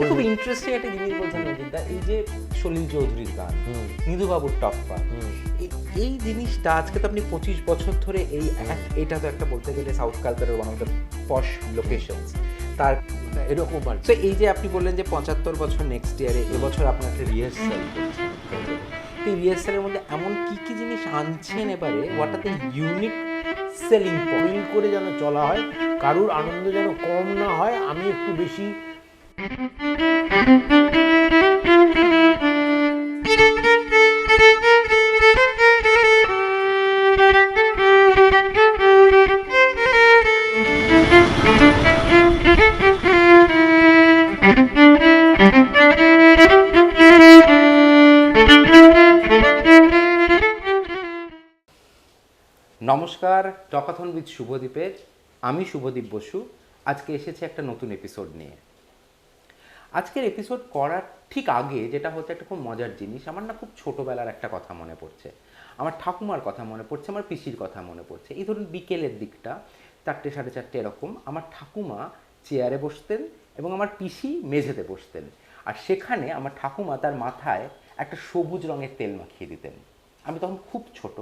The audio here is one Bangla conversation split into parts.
খুব ইন্টারেস্টিং একটা জিনিস বলছেন অজিতদা, এই যে সলিল চৌধুরীর গান, নিধুবাবুর টপ্পা, এই জিনিসটা আজকে তো আপনি 25 বছর ধরে এটা তো একটা বলতে গেলে সাউথ কালচারের one of the posh locations, তার এরকম আর তো এই যে আপনি বললেন যে 75 বছর নেক্সট ইয়ারে, এবছর আপনার একটা রিহার্সাল করছেন, এই রিহার্সালের মধ্যে এমন কি কি জিনিস আনছেন এবারে, what are the unique selling point? মিল করে যেন চলা হয়, কারুর আনন্দ যেন কম না হয়, আমি একটু বেশি। নমস্কার, টকাথন উইথ শুভদীপের আমি শুভদীপ বসু আজকে এসেছি একটা নতুন এপিসোড নিয়ে। আজকের এপিসোড করার ঠিক আগে যেটা হচ্ছে একটা খুব মজার জিনিস, আমার না খুব ছোটোবেলার একটা কথা মনে পড়ছে, আমার ঠাকুমার কথা মনে পড়ছে, আমার পিসির কথা মনে পড়ছে। এই ধরুন বিকেলের দিকটা 4টে 4:30 এরকম আমার ঠাকুমা চেয়ারে বসতেন এবং আমার পিসি মেঝেতে বসতেন, আর সেখানে আমার ঠাকুমা তার মাথায় একটা সবুজ রঙের তেল মাখিয়ে দিতেন। আমি তখন খুব ছোট,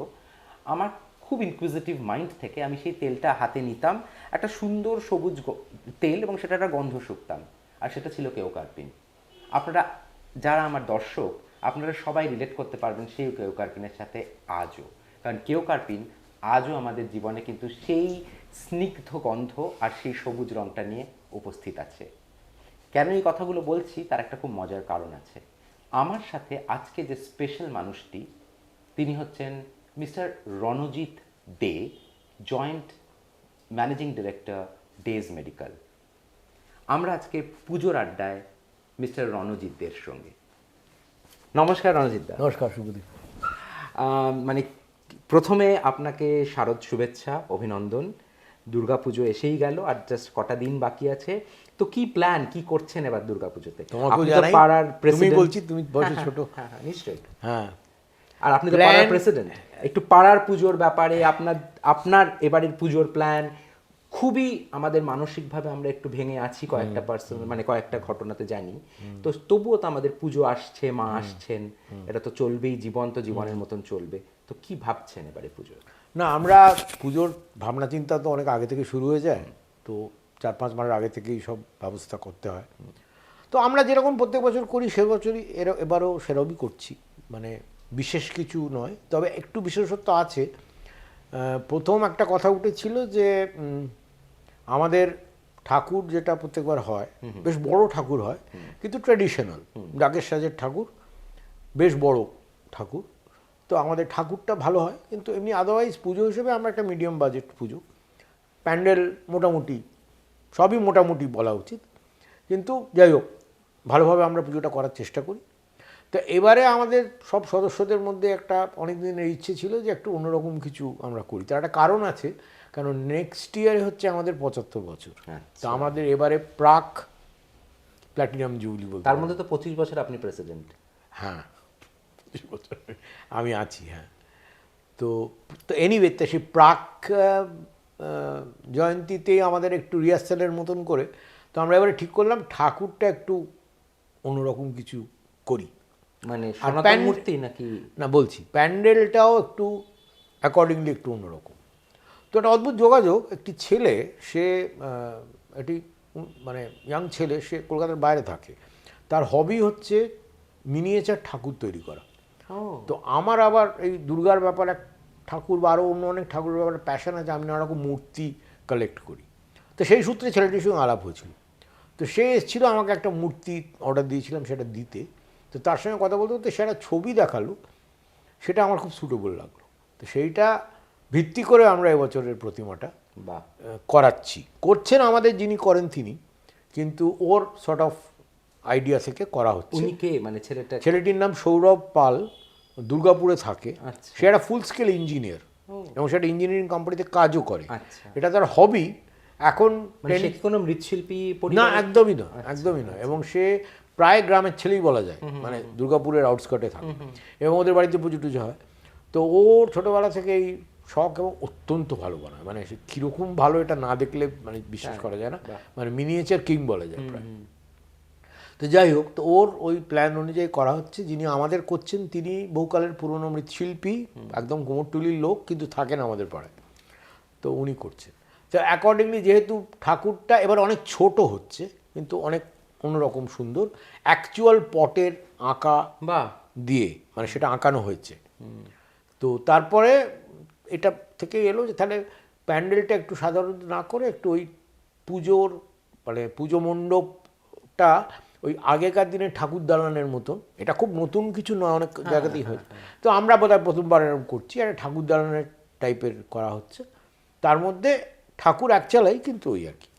আমার খুব ইনকুইজিটিভ মাইন্ড থেকে আমি সেই তেলটা হাতে নিতাম, একটা সুন্দর সবুজ তেল, এবং সেটা একটা গন্ধ শুকতাম, আর সেটা ছিল কেওকার্পিন। আপনারা যারা আমার দর্শক, আপনারা সবাই রিলেট করতে পারবেন সেই কেওকার্পিনের সাথে আজও, কারণ কেওকার্পিন আজও আমাদের জীবনে কিন্তু সেই স্নিগ্ধ গন্ধ আর সেই সবুজ রঙটা নিয়ে উপস্থিত আছে। কেন এই কথাগুলো বলছি তার একটা খুব মজার কারণ আছে। আমার সাথে আজকে যে স্পেশাল মানুষটি, তিনি হচ্ছেন mister Ranjit Dey, joint managing director, Dey's medical. আমরা আজকে পুজোর আড্ডায় মিস্টার রণজিৎ দের সঙ্গে। নমস্কার রণজিৎ দা। নমস্কার শুভদীপ। মানে প্রথমে আপনাকে শারদ শুভেচ্ছা, অভিনন্দন। দুর্গাপুজো এসেই গেল, আর জাস্ট কটা দিন বাকি আছে, তো কি প্ল্যান, কি করছেন এবার দুর্গাপুজোতে? তোমাকেও জানাই, পাড়ার তুমি প্রেসিডেন্ট বলছি, তুমি বয়সে ছোট। হ্যাঁ নিশ্চয়ই। হ্যাঁ, আর আপনি তো পাড়ার প্রেসিডেন্ট, একটু পাড়ার পুজোর ব্যাপারে আপনার এবারের পুজোর প্ল্যান। খুবই আমাদের মানসিকভাবে আমরা একটু ভেঙে আছি কয়েকটা মানে কয়েকটা ঘটনাতে জানি, তো তবুও তো আমাদের পুজো আসছে, মা আসছেন, এটা তো চলবেই, জীবন্ত জীবনের মতন চলবে। তো কি ভাবছেন এবারে পুজো? না, আমরা পুজোর ভাবনা চিন্তা তো অনেক আগে থেকে শুরু হয়ে যায়, তো 4-5 মাস আগে থেকেই সব ব্যবস্থা করতে হয়। তো আমরা যেরকম প্রত্যেক বছর করি সে বছরই এবারও সেরকমই করছি, মানে বিশেষ কিছু নয়, তবে একটু বিশেষত্ব আছে। প্রথম একটা কথা উঠেছিল যে আমাদের ঠাকুর যেটা প্রত্যেকবার হয়, বেশ বড় ঠাকুর হয়, কিন্তু ট্র্যাডিশনাল ডাকের সাজের ঠাকুর, বেশ বড় ঠাকুর। তো আমাদের ঠাকুরটা ভালো হয়, কিন্তু এমনি আদারওয়াইজ পুজো হিসেবে আমরা একটা মিডিয়াম বাজেট পুজো, প্যান্ডেল মোটামুটি সবই মোটামুটি বলা উচিত, কিন্তু যাই হোক ভালোভাবে আমরা পুজোটা করার চেষ্টা করি। তো এবারে আমাদের সব সদস্যদের মধ্যে একটা অনেক দিনের ইচ্ছে ছিল যে একটু অন্যরকম কিছু আমরা করি। তার একটা কারণ আছে, কারণ নেক্সট ইয়ারে হচ্ছে আমাদের 75 বছর। তো আমাদের এবারে প্রাক প্ল্যাটিনাম জুবলি বলতে, তার মধ্যে তো 25 বছর আপনি প্রেসিডেন্ট। হ্যাঁ 25 বছর আমি আছি। হ্যাঁ, তো এনিওয়ে, তো সেই প্রাক জয়ন্তীতেই আমাদের একটু রিহার্সালের মতন করে, তো আমরা এবারে ঠিক করলাম ঠাকুরটা একটু অন্যরকম কিছু করি। মানে সনাতন মূর্তি নাকি? না, বলছি প্যান্ডেলটাও একটু অ্যাকর্ডিংলি একটু অন্যরকম। তো একটা অদ্ভুত যোগাযোগ, একটি ছেলে, সে একটি মানে ইয়াং ছেলে, সে কলকাতার বাইরে থাকে, তার হবি হচ্ছে মিনিয়েচার ঠাকুর তৈরি করা। তো আমার আবার এই দুর্গার ব্যাপারে ঠাকুর বা আরও অন্য অনেক ঠাকুরের ব্যাপারে প্যাশন আছে, আমি নানা রকম মূর্তি কালেক্ট করি। তো সেই সূত্রে ছেলেটির সঙ্গে আলাপ হয়েছিল, তো সে এসেছিল, আমাকে একটা মূর্তি অর্ডার দিয়েছিলাম সেটা দিতে। তো তার সঙ্গে কথা বলতে বলতে সেটা ছবি দেখালো, সেটা আমার খুব সুটেবল লাগলো। তো সেইটা ভিত্তি করে আমরা এবছরের প্রতিমাটা করছেন আমাদের যিনি করেন তিনি, কিন্তু ওর সর্ট অফ আইডিয়া থেকে করা হচ্ছে। উনি কে, মানে ছেলেটির নাম সৌরভ পাল, দুর্গাপুরে থাকে। সে একটা ফুল স্কেল ইঞ্জিনিয়ার এবং সেটা ইঞ্জিনিয়ারিং কোম্পানিতে কাজও করে। এটা তার হবি। এখন কোনো মৃৎশিল্পী না, একদমই নয়, একদমই নয়। এবং সে প্রায় গ্রামের ছেলেই বলা যায়, মানে দুর্গাপুরের আউটস্কার্টে থাকে, এবং ওদের বাড়িতে পুজো টুজো হয়। তো ওর ছোটোবেলা থেকে এই শখ, এবং অত্যন্ত ভালো বানায়, মানে সে কীরকম ভালো এটা না দেখলে মানে বিশ্বাস করা যায় না, মানে মিনিয়েচার কিং বলা যায় প্রায়। তো যাই হোক, তো ওর ওই প্ল্যান অনুযায়ী করা হচ্ছে। যিনি আমাদের করছেন তিনি বহুকালের পুরনো মৃৎশিল্পী, একদম কুমোরটুলির লোক, কিন্তু থাকেন আমাদের পাড়ায়, তো উনি করছেন। তো অ্যাকর্ডিংলি যেহেতু ঠাকুরটা এবার অনেক ছোট হচ্ছে, কিন্তু অনেক অন্যরকম সুন্দর, অ্যাকচুয়াল পটের আঁকা বাহ, দিয়ে, মানে সেটা আঁকানো হয়েছে। তো তারপরে এটা থেকে এলো যে তাহলে প্যান্ডেলটা একটু সাধারণ না করে একটু ওই পুজোর, মানে পুজো মণ্ডপটা ওই আগেকার দিনের ঠাকুর দালানের মতন, এটা খুব নতুন কিছু নয়, অনেক জায়গাতেই হয়েছে। তো আমরা বোধহয় প্রথমবার এরকম করছি, আর ঠাকুর দালানের টাইপের করা হচ্ছে, তার মধ্যে ঠাকুর একচালাই, কিন্তু ওই আর কি।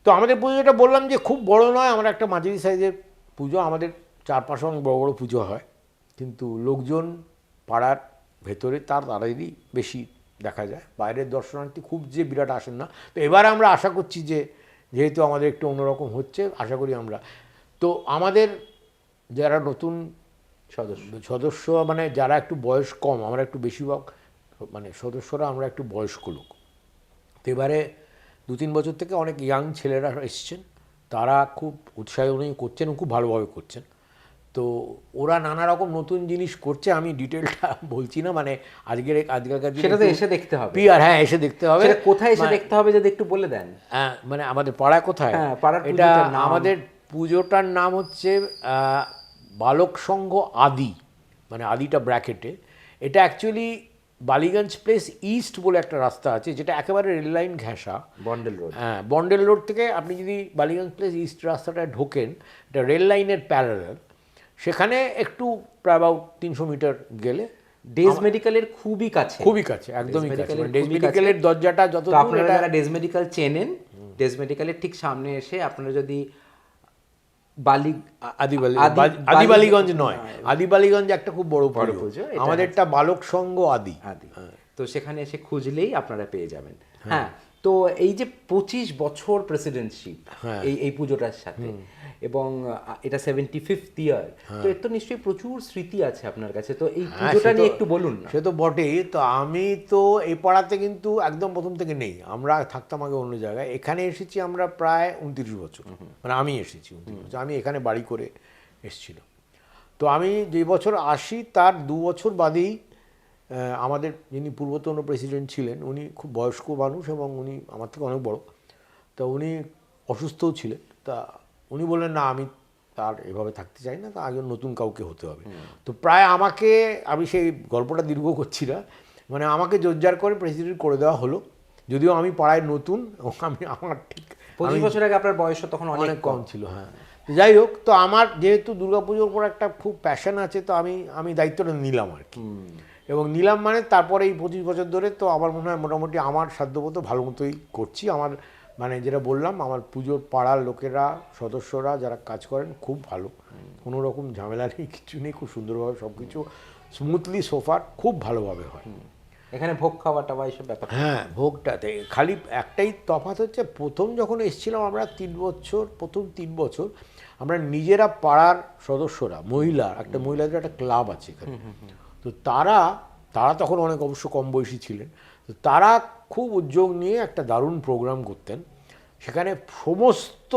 তো আমাদের পুজোটা বললাম যে খুব বড় নয়, আমরা একটা মাঝারি সাইজের পুজো, আমাদের চারপাশে অনেক বড় বড় পুজো হয়, কিন্তু লোকজন পাড়ার ভেতরে তাদেরই বেশি দেখা যায়, বাইরের দর্শনার্থী খুব যে বিরাট আসেন না। তো এবার আমরা আশা করছি যে যেহেতু আমাদের একটু অন্যরকম হচ্ছে, আশা করি আমরা, তো আমাদের যারা নতুন সদস্য মানে যারা একটু বয়স কম, আমরা একটু বেশিরভাগ মানে সদস্যরা আমরা একটু বয়স্ক লোক, তো এবারে 2-3 বছর থেকে অনেক ইয়াং ছেলেরা এসছেন, তারা খুব উৎসাহ নিয়ে করছেন, খুব ভালোভাবে করছেন। তো ওরা নানা রকম নতুন জিনিস করছে, আমি ডিটেলটা বলছি না, মানে আজকালকার দিনে সেটা তো এসে দেখতে হবে। পিআর, হ্যাঁ এসে দেখতে হবে। সেটা কোথায় এসে দেখতে হবে যদি একটু বলে দেন। হ্যাঁ, মানে আমাদের পাড়ায় কোথায়, হ্যাঁ, পাড়ার এটা পুজোটার নাম। আমাদের পুজোটার নাম হচ্ছে বালক সংঘ আদি, মানে আদিটা ব্র্যাকেটে। এটা অ্যাকচুয়ালি বালিগঞ্জ প্লেস ইস্ট বলে একটা রাস্তা আছে, যেটা একেবারে রেল লাইন ঘেঁষা, বন্ডেল রোড। হ্যাঁ, বন্ডেল রোড থেকে আপনি যদি বালিগঞ্জ প্লেস ইস্ট রাস্তাটায় ঢোকেন, এটা রেল লাইনের প্যারালাল, সেখানে একটু প্রায় অ্যাবাউট 300 মিটার গেলে ডেজ মেডিকেলের খুবই কাছে, খুবই কাছে, একদমই কাছে। মেডিকেলের ডেজ খুবই মেডিকেলের দরজাটা যত তো আপনারা যারা ডেজ মেডিকেল চেনেন, ডেজ মেডিকেলের ঠিক সামনে এসে আপনারা যদি আদিবালিগঞ্জ নয়, আদিবালিগঞ্জ একটা খুব বড় পুজো, এটা আমাদেরটা বালক সংঘ আদি। তো সেখানে এসে খুঁজলেই আপনারা পেয়ে যাবেন। হ্যাঁ, তো এই যে 25 বছর প্রেসিডেন্টশিপ এই পুজোটার সাথে, এবং এটা 75th ইয়ার, তো এর তো নিশ্চয়ই প্রচুর স্মৃতি আছে আপনার কাছে, তো এই পুজোটা নিয়ে একটু বলুন না। সে তো বটেই। তো আমি তো এই পাড়াতে কিন্তু একদম প্রথম থেকে নেই, আমরা থাকতাম আগে অন্য জায়গায়, এখানে এসেছি আমরা প্রায় 29 বছর, মানে আমি এসেছি 29 বছর, আমি এখানে বাড়ি করে এসেছিল। তো আমি যে বছর আসি তার 2 বছর বাদেই আমাদের যিনি পূর্বতন প্রেসিডেন্ট ছিলেন, উনি খুব বয়স্ক মানুষ এবং উনি আমার থেকে অনেক বড়, তা উনি অসুস্থও ছিলেন। তা উনি বললেন না, আমি তার এভাবে থাকতে চাই না, তা আগে নতুন কাউকে হতে হবে। তো প্রায় আমাকে, আমি সেই গল্পটা দীর্ঘ করছি না, মানে আমাকে জোরজার করে প্রেসিডেন্ট করে দেওয়া হলো, যদিও আমি পাড়ায় নতুন, আমার ঠিক 25 বছর আগে আপনার বয়স তখন অনেক কম ছিল। হ্যাঁ, যাই হোক, তো আমার যেহেতু দুর্গাপুজোর উপর একটা খুব প্যাশন আছে, তো আমি দায়িত্বটা নিলাম আর কি, এবং নিলাম মানে তারপরে এই 25 বছর ধরে তো আমার মনে হয় মোটামুটি আমার সাধ্যমতো ভালো মতোই করছি। আমার মানে যেটা বললাম, আমার পুজোর পাড়ার লোকেরা, সদস্যরা যারা কাজ করেন খুব ভালো, কোনো রকম ঝামেলা নেই, কিছু নেই, খুব সুন্দরভাবে সব কিছু স্মুথলি সোফার খুব ভালোভাবে হয়। এখানে ভোগ খাওয়াটা বা এইসব ব্যাপার। হ্যাঁ, ভোগটাতে খালি একটাই তফাৎ হচ্ছে, প্রথম যখন এসেছিলাম আমরা 3 বছর, প্রথম 3 বছর আমরা নিজেরা পাড়ার সদস্যরা, একটা মহিলাদের একটা ক্লাব আছে এখানে, তো তারা তখন অনেক অবশ্য কম বয়সী ছিলেন, তো তারা খুব উদ্যোগ নিয়ে একটা দারুণ প্রোগ্রাম করতেন। সেখানে সমস্ত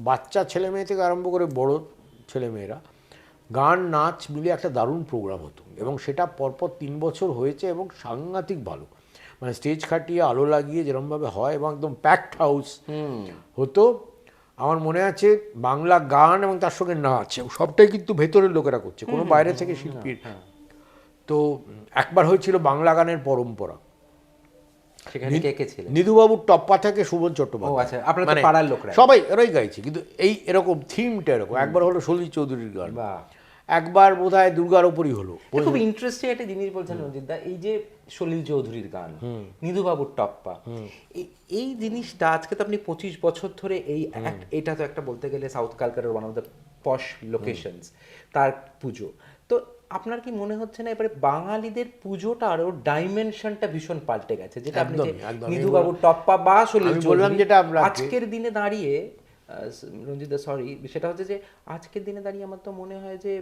বাচ্চা ছেলে মেয়ে থেকে আরম্ভ করে বড় ছেলেমেয়েরা গান নাচ মিলে একটা দারুণ প্রোগ্রাম হতো, এবং সেটা পরপর 3 বছর হয়েছে, এবং সাংঘাতিক ভালো, মানে স্টেজ খাটিয়ে আলো লাগিয়ে যেরকমভাবে হয়, এবং একদম প্যাকড হাউস হতো। আমার মনে আছে বাংলা গান এবং তার সঙ্গে নাচ, সবটাই কিন্তু ভেতরের লোকেরা করছে, কোনো বাইরে থেকে শিল্পীর। তো একবার হয়েছিল বাংলা গানের পরম্পরা, সেখানে কে কে ছিলেন? নিধুবাবুর টপ্পা থেকে সুবল চট্টোপাধ্যায়, আচ্ছা, আপনার তো পাড়ার লোকরা সবাই এরাই গাইছে, কিন্তু এই এরকম থিমটা এরকম। একবার হলো সলিল চৌধুরীর গান, বাহ, একবার বোধহয় দুর্গার ওপরই হলো। খুব ইন্টারেস্টিং একটা জিনিস বলছেন রঞ্জিত দা, এই যে সলিল চৌধুরীর গান, নিধুবাবুর টপ্পা, এই জিনিসটা আজকে তো আপনি 25 বছর ধরে এটা তো একটা বলতে গেলে সাউথ ক্যালকাটার one of the posh locations, তার পুজো। তো আপনার কি মনে হচ্ছে না এবারে বাঙালিদের পুজোটা আরো ডাইমেনশনটা ভীষণ পাল্টে গেছে, যেটা আপনি যে নিধুবাবুর টপ্পা বা সলিল চৌধুরী, যেটা আমরা আজকের দিনে দাঁড়িয়ে, রঞ্জিত সরি, সেটা হচ্ছে যে আজকের দিনে দাঁড়িয়ে আমার তো মনে হয় যে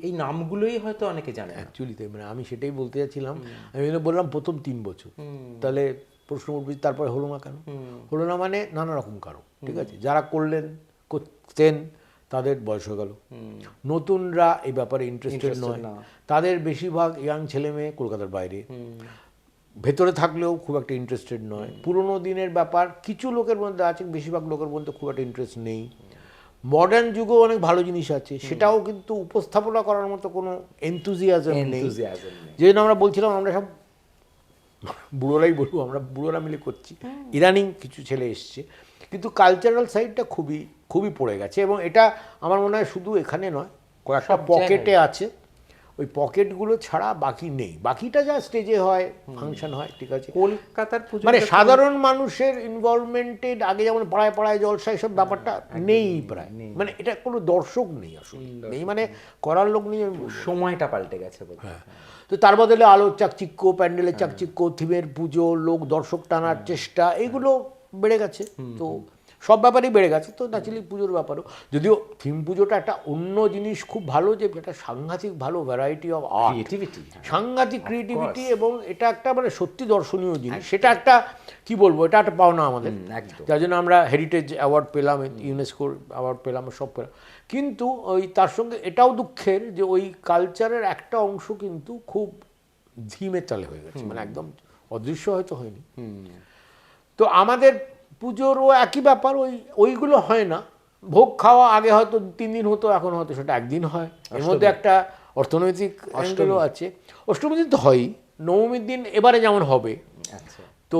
এই নামগুলোই হয়তো অনেকে জানে অ্যাকচুয়ালি, তাই মানে আমি সেটাই বলতে যাচ্ছিলাম। আমি বললাম প্রথম 3 বছর, তাহলে প্রশ্ন উঠবে তারপরে হলো না কেন? হলো না মানে নানা রকম কারণ, ঠিক আছে, যারা করতেন তাদের বয়স হয়ে গেল, নতুনরা এই ব্যাপারে ইন্টারেস্টেড নয়, তাদের বেশিরভাগ ইয়াং ছেলে মেয়ে কলকাতার বাইরে, ভেতরে থাকলেও খুব একটা ইন্টারেস্টেড নয়, পুরোনো দিনের ব্যাপার কিছু লোকের মধ্যে আছে, বেশিরভাগ লোকের মধ্যে খুব একটা ইন্টারেস্ট নেই। মডার্ন যুগেও অনেক ভালো জিনিস আছে, সেটাও কিন্তু উপস্থাপনা করার মতো কোনো এনথুজিয়াজম নেই। যে জন্য আমরা বলছিলাম আমরা সব বুড়োরাই বলবো, আমরা বুড়োরা মিলে করছি, ইদানিং কিছু ছেলে এসছে, কিন্তু কালচারাল সাইডটা খুবই খুবই পড়ে গেছে। এবং এটা আমার মনে হয় শুধু এখানে নয়, কয়েকটা পকেটে আছে, ওই পকেটগুলো ছাড়া বাকি নেই। বাকিটা যা স্টেজে হয়, ফাংশন হয়, ঠিক আছে। কলকাতার পুজো মানে সাধারণ মানুষের ইনভলভমেন্টেড আগে যেমন পাড়ায় পাড়ায় জলসা এসব ব্যাপারটা নেই প্রায়, মানে এটা কোনো দর্শক নেই আসলে, নেই মানে করার লোক নেই, সময়টা পাল্টে গেছে। হ্যাঁ, তো তার বদলে আলোর চাকচিক্য, প্যান্ডেলের চাকচিক্য, থিমের পুজো, লোক দর্শক টানার চেষ্টা, এইগুলো বেড়ে গেছে। তো সব ব্যাপারেই বেড়ে গেছে। তো ন্যাচারালি পুজোর ব্যাপারও, যদিও থিম পুজোটা একটা অন্য জিনিস খুব ভালো, যে একটা সাংঘাতিক ভালো ভ্যারাইটি অফ আর্ট, ক্রিয়েটিভিটি, সাংঘাতিক ক্রিয়েটিভিটি, এবং এটা একটা মানে সত্যি দর্শনীয় জিনিস। সেটা একটা কি বলবো, এটা একটা পাওনা আমাদের, যার জন্য আমরা হেরিটেজ অ্যাওয়ার্ড পেলাম, ইউনেস্কোর অ্যাওয়ার্ড পেলাম, সব পেলাম। কিন্তু ওই তার সঙ্গে এটাও দুঃখের যে ওই কালচারের একটা অংশ কিন্তু খুব ধীমে তালে হয়ে গেছে, মানে একদম অদৃশ্য হয়তো হয়নি। তো আমাদের পুজোরও একই ব্যাপার, ওইগুলো হয় না। ভোগ খাওয়া আগে হয়তো 3 দিন হতো, এখন হয়তো সেটা একদিন হয়। এর মধ্যে একটা অর্থনৈতিক অ্যাঙ্গেলও আছে। অষ্টমীর দিন তো হয়ই, নবমীর দিন এবারে যেমন হবে, তো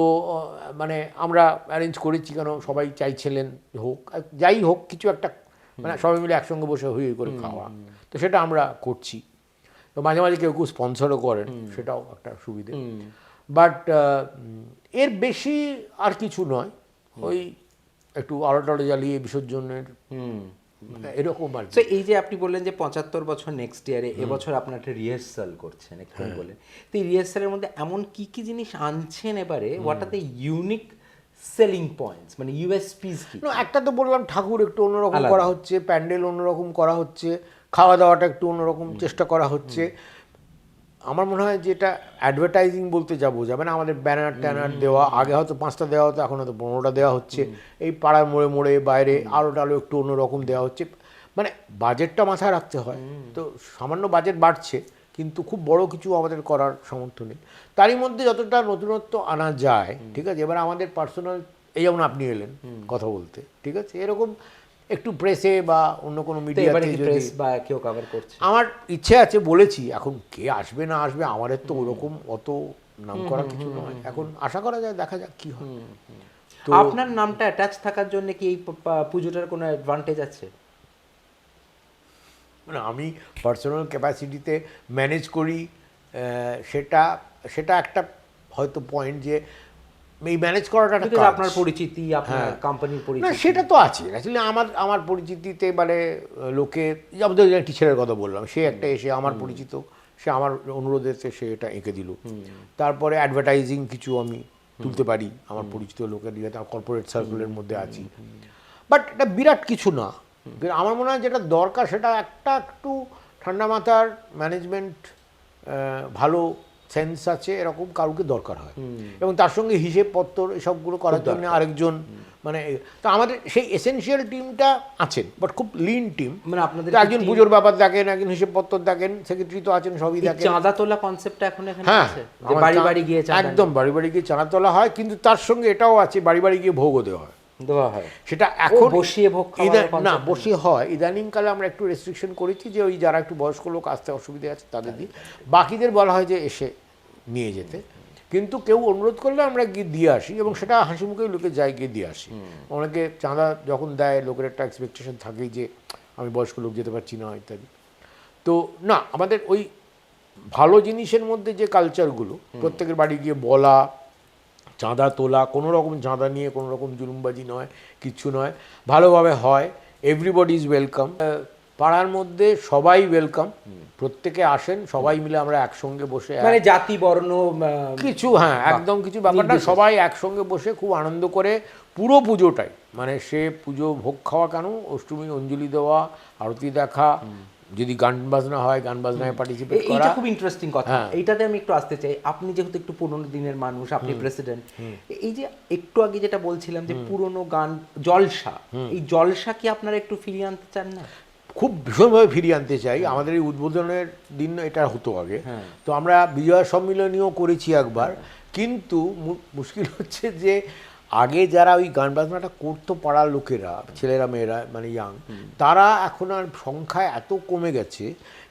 মানে আমরা অ্যারেঞ্জ করেছি, কেন সবাই চাইছিলেন হোক, যাই হোক কিছু একটা, মানে সবাই মিলে একসঙ্গে বসে হয়ে করে খাওয়া, তো সেটা আমরা করছি। তো মাঝে মাঝে কেউ কেউ স্পন্সরও করেন, সেটাও একটা সুবিধে। বাট এর বেশি আর কিছু নয়, ওই একটু আলো টালো জ্বালিয়ে বিসর্জনের এরকম আর কি। তো এই যে আপনি বললেন যে 75 বছর নেক্সট ইয়ারে, এবছর আপনার একটা রিহার্সাল করছেন, একটু বলেন তো এই রিহার্সালের মধ্যে এমন কি কি জিনিস আনছেন এবারে, what are the unique selling points, মানে ইউএসপিস কি? একটা তো বললাম ঠাকুর একটু অন্যরকম করা হচ্ছে, প্যান্ডেল অন্যরকম করা হচ্ছে, খাওয়া দাওয়াটা একটু অন্যরকম চেষ্টা করা হচ্ছে। আমার মনে হয় যেটা অ্যাডভার্টাইজিং বলতে যাবে না, আমাদের ব্যানার ট্যানার দেওয়া, আগে হয়তো 5টা দেওয়া হতো, এখন হয়তো 15টা দেওয়া হচ্ছে। এই পাড়ার মোড়ে মোড়ে বাইরে আলো টালো একটু অন্যরকম দেওয়া হচ্ছে, মানে বাজেটটা মাথায় রাখতে হয়। তো সামান্য বাজেট বাড়ছে, কিন্তু খুব বড় কিছু আমাদের করার সামর্থ্য নেই। তারই মধ্যে যতটা নতুনত্ব আনা যায়, ঠিক আছে। এবার আমাদের পার্সোনাল, এই যেমন আপনি এলেন কথা বলতে, ঠিক আছে, এরকম একটু প্রেসে বা অন্য কোনো মিডিয়াতে প্রেস বা কেউ কভার করছে, আমার ইচ্ছে আছে, বলেছি। এখন কে আসবে না আসবে আমাদের তো ওরকম অত নাম করা কিছু নয়, এখন আশা করা যায়, দেখা যাক কি হয়। তো আপনার নামটা অ্যাটাচ থাকার জন্য কি এই পুজোটার কোনো অ্যাডভান্টেজ আছে? মানে আমি পার্সোনাল ক্যাপাসিটিতে ম্যানেজ করি, সেটা সেটা একটা হয়তো পয়েন্ট, যে এই ম্যানেজ করাটা আপনার পরিচিতি, আপনার কোম্পানির পরিচিতি, না সেটা তো আছে অ্যাকচুয়ালি। আমার পরিচিতিতে মানে লোকে, যেমন একটি ছেলের কথা বললাম, সে একটা এসে আমার পরিচিত, সে আমার অনুরোধেতে সে এটা এঁকে দিল। তারপরে অ্যাডভার্টাইজিং কিছু আমি তুলতে পারি আমার পরিচিত লোকের দিয়ে, কর্পোরেট সার্কেলের মধ্যে আছি। বাট এটা বিরাট কিছু না। আমার মনে হয় যেটা দরকার, সেটা একটু ঠান্ডা মাথার ম্যানেজমেন্ট, ভালো সেন্স আছে, এরকম কাউকে দরকার হয়। এবং তার সঙ্গে হিসেবপত্র এসবগুলো করার জন্য আরেকজন, মানে তো আমাদের সেই এসেনশিয়াল টিমটা আছেন, বাট খুব লিন টিম। মানে আপনাদের একজন পুজোর ব্যাপার দেখেন, একজন হিসেবপত্র দেখেন, সেক্রেটারি তো আছেন, সবই দেখেন। চাঁদা তোলা কনসেপ্টটা এখন এখানে হ্যাঁ, আছে, যে বাড়ি বাড়ি গিয়ে একদম বাড়ি বাড়ি গিয়ে চাঁদা তোলা হয়, কিন্তু তার সঙ্গে এটাও আছে, বাড়ি বাড়ি গিয়ে ভোগও দেওয়া হয়। সেটা এখন বসিয়ে ভোগ না বসিয়ে হয়, ইদানিংকালে আমরা একটু রেস্ট্রিকশন করেছি, যে ওই যারা একটু বয়স্ক লোক আসতে অসুবিধা আছে তাদের দিই, বাকিদের বলা হয় যে এসে নিয়ে যেতে। কিন্তু কেউ অনুরোধ করলে আমরা গিয়ে দিয়ে আসি, এবং সেটা হাসি মুখে লোকে যায় গিয়ে দিয়ে আসি। অনেকে চাঁদা যখন দেয়, লোকের একটা এক্সপেকটেশন থাকেই যে আমি বয়স্ক লোক যেতে পারছি না ইত্যাদি। তো না, আমাদের ওই ভালো জিনিসের মধ্যে যে কালচারগুলো, প্রত্যেকের বাড়ি গিয়ে বলা, চাঁদা তোলা, কোনো রকম চাঁদা নিয়ে কোনো রকম জুলুমবাজি নয়, কিচ্ছু নয়, ভালোভাবে হয়। এভরিবডি ইজ ওয়েলকাম, পাড়ার মধ্যে সবাই ওয়েলকাম, প্রত্যেকে আসেন, সবাই মিলে আমরা একসঙ্গে বসে, মানে জাতি বর্ণ কিছু, হ্যাঁ একদম কিছু ব্যাপারটা, সবাই একসঙ্গে বসে খুব আনন্দ করে পুরো পুজোটাই, মানে সে পুজো ভোগ খাওয়া কেন, অষ্টমী অঞ্জলি দেওয়া, আরতি দেখা, যদি গান বাজনা হয় গান বাজনায় পার্টিসিপেট করা। এইটা খুব ইন্টারেস্টিং কথা। হ্যাঁ। এইটাতে আমি একটু আসতে চাই। আপনি যেহেতু একটু পুরোনো দিনের মানুষ, আপনি প্রেসিডেন্ট, এই যে একটু আগে যেটা বলছিলাম যে পুরোনো গান জলসা, এই জলসা কি আপনারা একটু ফিরিয়ে আনতে চান না? খুব ভীষণভাবে ফিরিয়ে আনতে চাই। আমাদের এই উদ্বোধনের দিন এটা হতো আগে। তো আমরা বিজয়া সম্মিলনীও করেছি একবার, কিন্তু মুশকিল হচ্ছে যে আগে যারা ওই গান বাজনাটা করতো পাড়ার লোকেরা, ছেলেরা মেয়েরা মানে ইয়াং, তারা এখন আর সংখ্যায় এত কমে গেছে,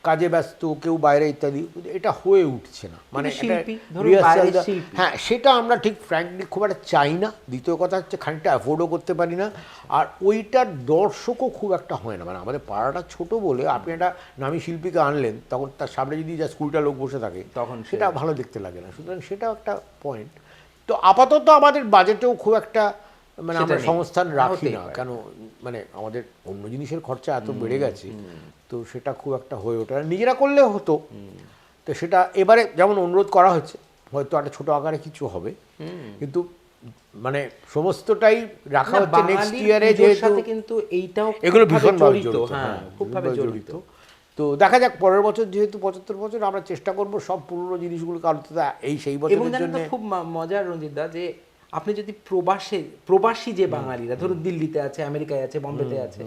কাজে ব্যস্ত, কেউ বাইরে ইত্যাদি, এটা হয়ে উঠছে না। মানে শিল্পী, ধরুন বাইরের শিল্পী। হ্যাঁ, সেটা আমরা ঠিক ফ্র্যাঙ্কলি খুব একটা চাই না। দ্বিতীয় কথা হচ্ছে খানিকটা অ্যাফোর্ডও করতে পারি না, আর ওইটার দর্শকও খুব একটা হয় না। মানে আমাদের পাড়াটা ছোট বলে আপনি একটা নামী শিল্পীকে আনলেন, তখন তার সামনে যদি যা স্কুলটা লোক বসে থাকে তখন সেটা ভালো দেখতে লাগে না। সুতরাং সেটাও একটা পয়েন্ট। তো আপাতত আমাদের বাজেটেও খুব একটা মানে আমরা সংস্থান রাখি না, কেন মানে আমাদের অন্য জিনিসের খরচা এত বেড়ে গেছে, তো সেটা খুব একটা হয়ে ওঠে না। নিজেরা করলে হতো, তো সেটা এবারে যেমন অনুরোধ করা হচ্ছে, হয়তো একটা ছোট আকারে কিছু হবে, কিন্তু মানে সমস্তটাই রাখা হচ্ছে নেক্সট ইয়ারে, যেহেতু কিন্তু এইটাও এগুলো ভীষণভাবে জড়িত, হ্যাঁ, খুবভাবে জড়িত। তো দেখা যাক পরের বছর, যেহেতু 75 বছর, আমরা চেষ্টা করব সব পুরনো জিনিসগুলোকে আলোচিত এই সেই বছরের জন্য। খুব মজার রঞ্জিত দা, যে আপনি যদি প্রবাসী যে বাঙালিরা ধরুন দিল্লিতে আছে, আমেরিকায় আছে, বম্বেতে আছে,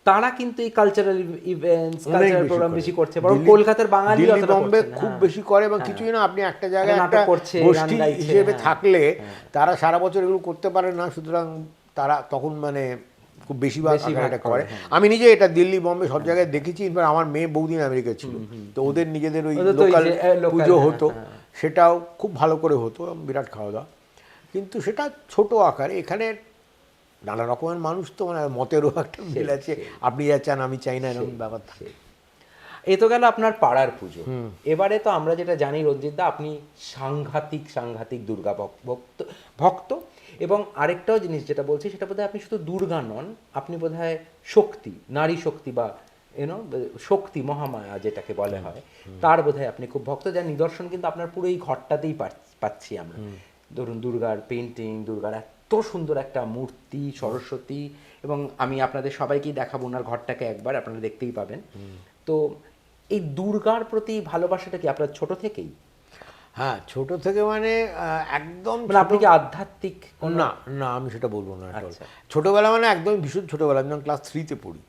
তারা কিন্তু এই কালচারাল ইভেন্টস, কালচারাল প্রোগ্রাম বেশি করছে। বরং কলকাতার বাঙালি দিল্লি বম্বে খুব বেশি করে, এবং কিছুই না, আপনি একটা জায়গায় একটা গোষ্ঠী হিসেবে থাকলে তারা সারা বছর এগুলো করতে পারে না, সুতরাং তারা তখন মানে খুব বেশিরভাগ এটা করে। আমি নিজে এটা দিল্লি বম্বে সব জায়গায় দেখেছি। আমার মেয়ে বহুদিন আমেরিকায় ছিল, তো ওদের নিজেদের ওই লোকাল পুজো হতো, সেটাও খুব ভালো করে হতো, বিরাট খাওয়া দাওয়া। কিন্তু সেটা ছোট আকারে। এখানে নানা রকমের মানুষ, তো মানে মতেরও একটা মিল আছে, আপনি যা চান আমি চাই না, এরকম ব্যাপার থাকে। এ তো গেল আপনার পাড়ার পুজো। এবারে তো আমরা যেটা জানি রঞ্জিত দা, আপনি সাংঘাতিক দুর্গা ভক্ত। এবং আরেকটাও জিনিস যেটা বলছি, সেটা বোধহয় আপনি শুধু দুর্গা নন, আপনি বোধহয় শক্তি, নারী শক্তি বা শক্তি, মহামায়া যেটাকে বলা হয়, তার বোধহয় আপনি খুব ভক্ত, যার নিদর্শন কিন্তু আপনার পুরো এই ঘরটাতেই পাচ্ছি আমরা। ধরুন দুর্গার পেন্টিং, দুর্গার এত সুন্দর একটা মূর্তি, সরস্বতী, এবং আমি আপনাদের সবাইকেই দেখাবো ওনার ঘরটাকে একবার, আপনারা দেখতেই পাবেন। তো এই দুর্গার প্রতি ভালোবাসাটা কি আপনার ছোট থেকেই? হ্যাঁ, ছোট থেকে, মানে একদম আপনি কি আধ্যাত্মিক? না না, আমি সেটা বলবো না। ছোটবেলা মানে একদম ভীষণ ছোটবেলা, আমি ক্লাস 3-তে পড়ি।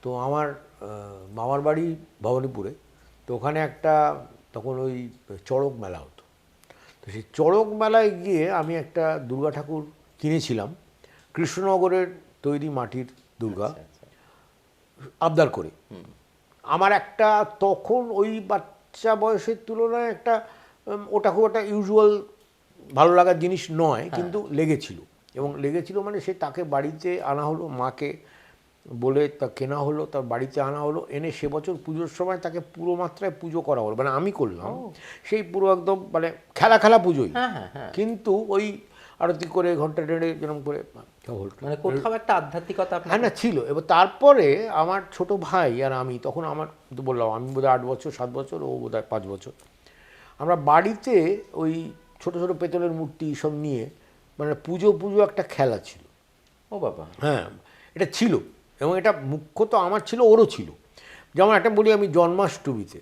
তো আমার মামার বাড়ি ভবানীপুরে, তো ওখানে একটা তখন ওই চড়ক মেলা হতো। তো সেই চড়ক মেলায় গিয়ে আমি একটা দুর্গা ঠাকুর কিনেছিলাম, কৃষ্ণনগরের তৈরি মাটির দুর্গা, আবদার করে। আমার একটা তখন ওই বাচ্চা বয়সের তুলনায় একটা ওটা খুব একটা ইউজুয়াল ভালো লাগার জিনিস নয়, কিন্তু লেগেছিল। এবং লেগেছিল মানে সে তাকে বাড়িতে আনা হলো, মাকে বলে তা কেনা হলো, তার বাড়িতে আনা হলো, এনে সে বছর পুজোর সময় তাকে পুরো মাত্রায় পুজো করা হলো, মানে আমি করলাম সেই পুরো একদম মানে খেলা পুজোই, কিন্তু ওই আরতি করে ঘন্টা টেনে যেরকম করে মানে কোথাও একটা আধ্যাত্মিকতা হ্যাঁ না ছিল। এবার তারপরে আমার ছোট ভাই আর আমি, তখন আমার তো বললাম আমি বোধহয় 8 বছর 7 বছর, ও বোধহয় 5 বছর, আমরা বাড়িতে ওই ছোট ছোট পেতলের মূর্তি সব নিয়ে মানে পুজো একটা খেলা ছিল। ও বাবা! হ্যাঁ, এটা ছিল, এবং এটা মুখ্যত আমার ছিল, ওরও ছিল। যেমন একটা বলি, আমি জন্মাষ্টমীতে,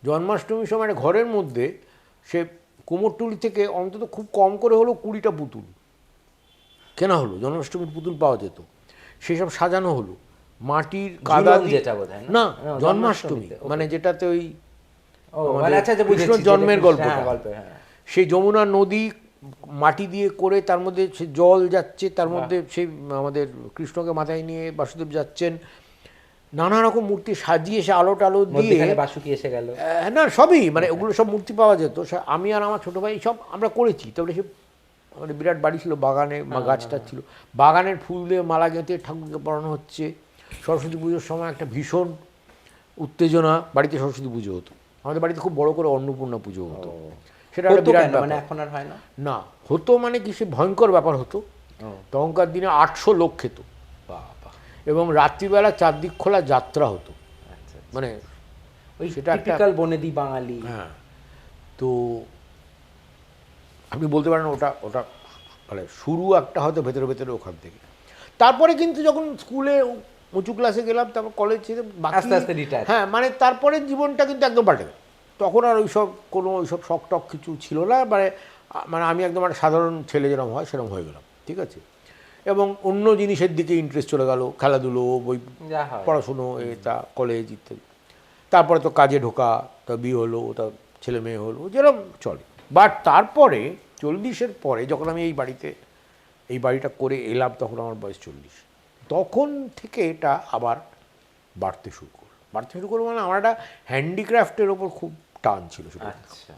জন্মাষ্টমীর সময় ঘরের মধ্যে সে কুমোরটুলি থেকে অন্তত খুব কম করে হলো 20টা পুতুল কেনা হলো, জন্মাষ্টমীর পুতুল পাওয়া যেত, সেসব সাজানো হলো মাটির কাদা দিয়ে। না, জন্মাষ্টমী মানে যেটাতে ওই কৃষ্ণর জন্মের গল্পটা, সেই যমুনা নদী মাটি দিয়ে করে, তার মধ্যে সে জল যাচ্ছে, তার মধ্যে সেই আমাদের কৃষ্ণকে মাথায় নিয়ে বাসুদেব যাচ্ছেন, নানা রকম মূর্তি সাজিয়ে, সে আলো টালো দিয়ে, বাসুকি এসে গেল, না সবই মানে ওগুলো সব মূর্তি পাওয়া যেত। আমি আর আমার ছোটো ভাই সব আমরা করেছি। তারপরে সে আমাদের বিরাট বাড়ি ছিল, বাগানে গাছটা ছিল, বাগানের ফুল দিয়ে মালা গেঁথে ঠাকুরকে পড়ানো হচ্ছে। সরস্বতী পুজোর সময় একটা ভীষণ উত্তেজনা, বাড়িতে সরস্বতী পুজো হতো, আমাদের বাড়িতে খুব বড় করে অন্নপূর্ণা পুজো হতো। সেটা একটা বিরাট ব্যাপার। এখন আর হয় না? না, হতো মানে কি, সে ভয়ঙ্কর ব্যাপার হতো। তখনকার দিনে 800 লোক খেত, এবং রাত্রিবেলা চারদিক খোলা যাত্রা হতো, মানে ওই সেটা টিপিক্যাল বনেদি বাঙালি। হ্যাঁ, তো আপনি বলতে পারেন ওটা মানে শুরু একটা হয়তো ভেতরে ওখান থেকে। তারপরে কিন্তু যখন স্কুলে উঁচু ক্লাসে গেলাম, তারপর কলেজ ছেড়ে আস্তে আস্তে retire। হ্যাঁ মানে তারপরে জীবনটা কিন্তু একদম পাল্টে গেল। তখন আর ওইসব শখ টক কিছু ছিল না, মানে আমি একদম একটা সাধারণ ছেলে যেরকম হয় সেরকম হয়ে গেলাম, ঠিক আছে। এবং অন্য জিনিসের দিকে ইন্টারেস্ট চলে গেল, খেলাধুলো, বই, যা হয়। পড়াশুনো, এটা কলেজ ইত্যাদি। তারপরে তো কাজে ঢোকা, তা বিয়ে হলো, তা ছেলে মেয়ে হলো, যেরকম চলে। বাট তারপরে 40-এর পরে যখন আমি এই বাড়িটা করে এলাম, তখন আমার বয়স 40। তখন থেকে এটা আবার বাড়তে শুরু করলো মানে আমার একটা হ্যান্ডিক্রাফটের ওপর খুব টান ছিল শুরু। আচ্ছা,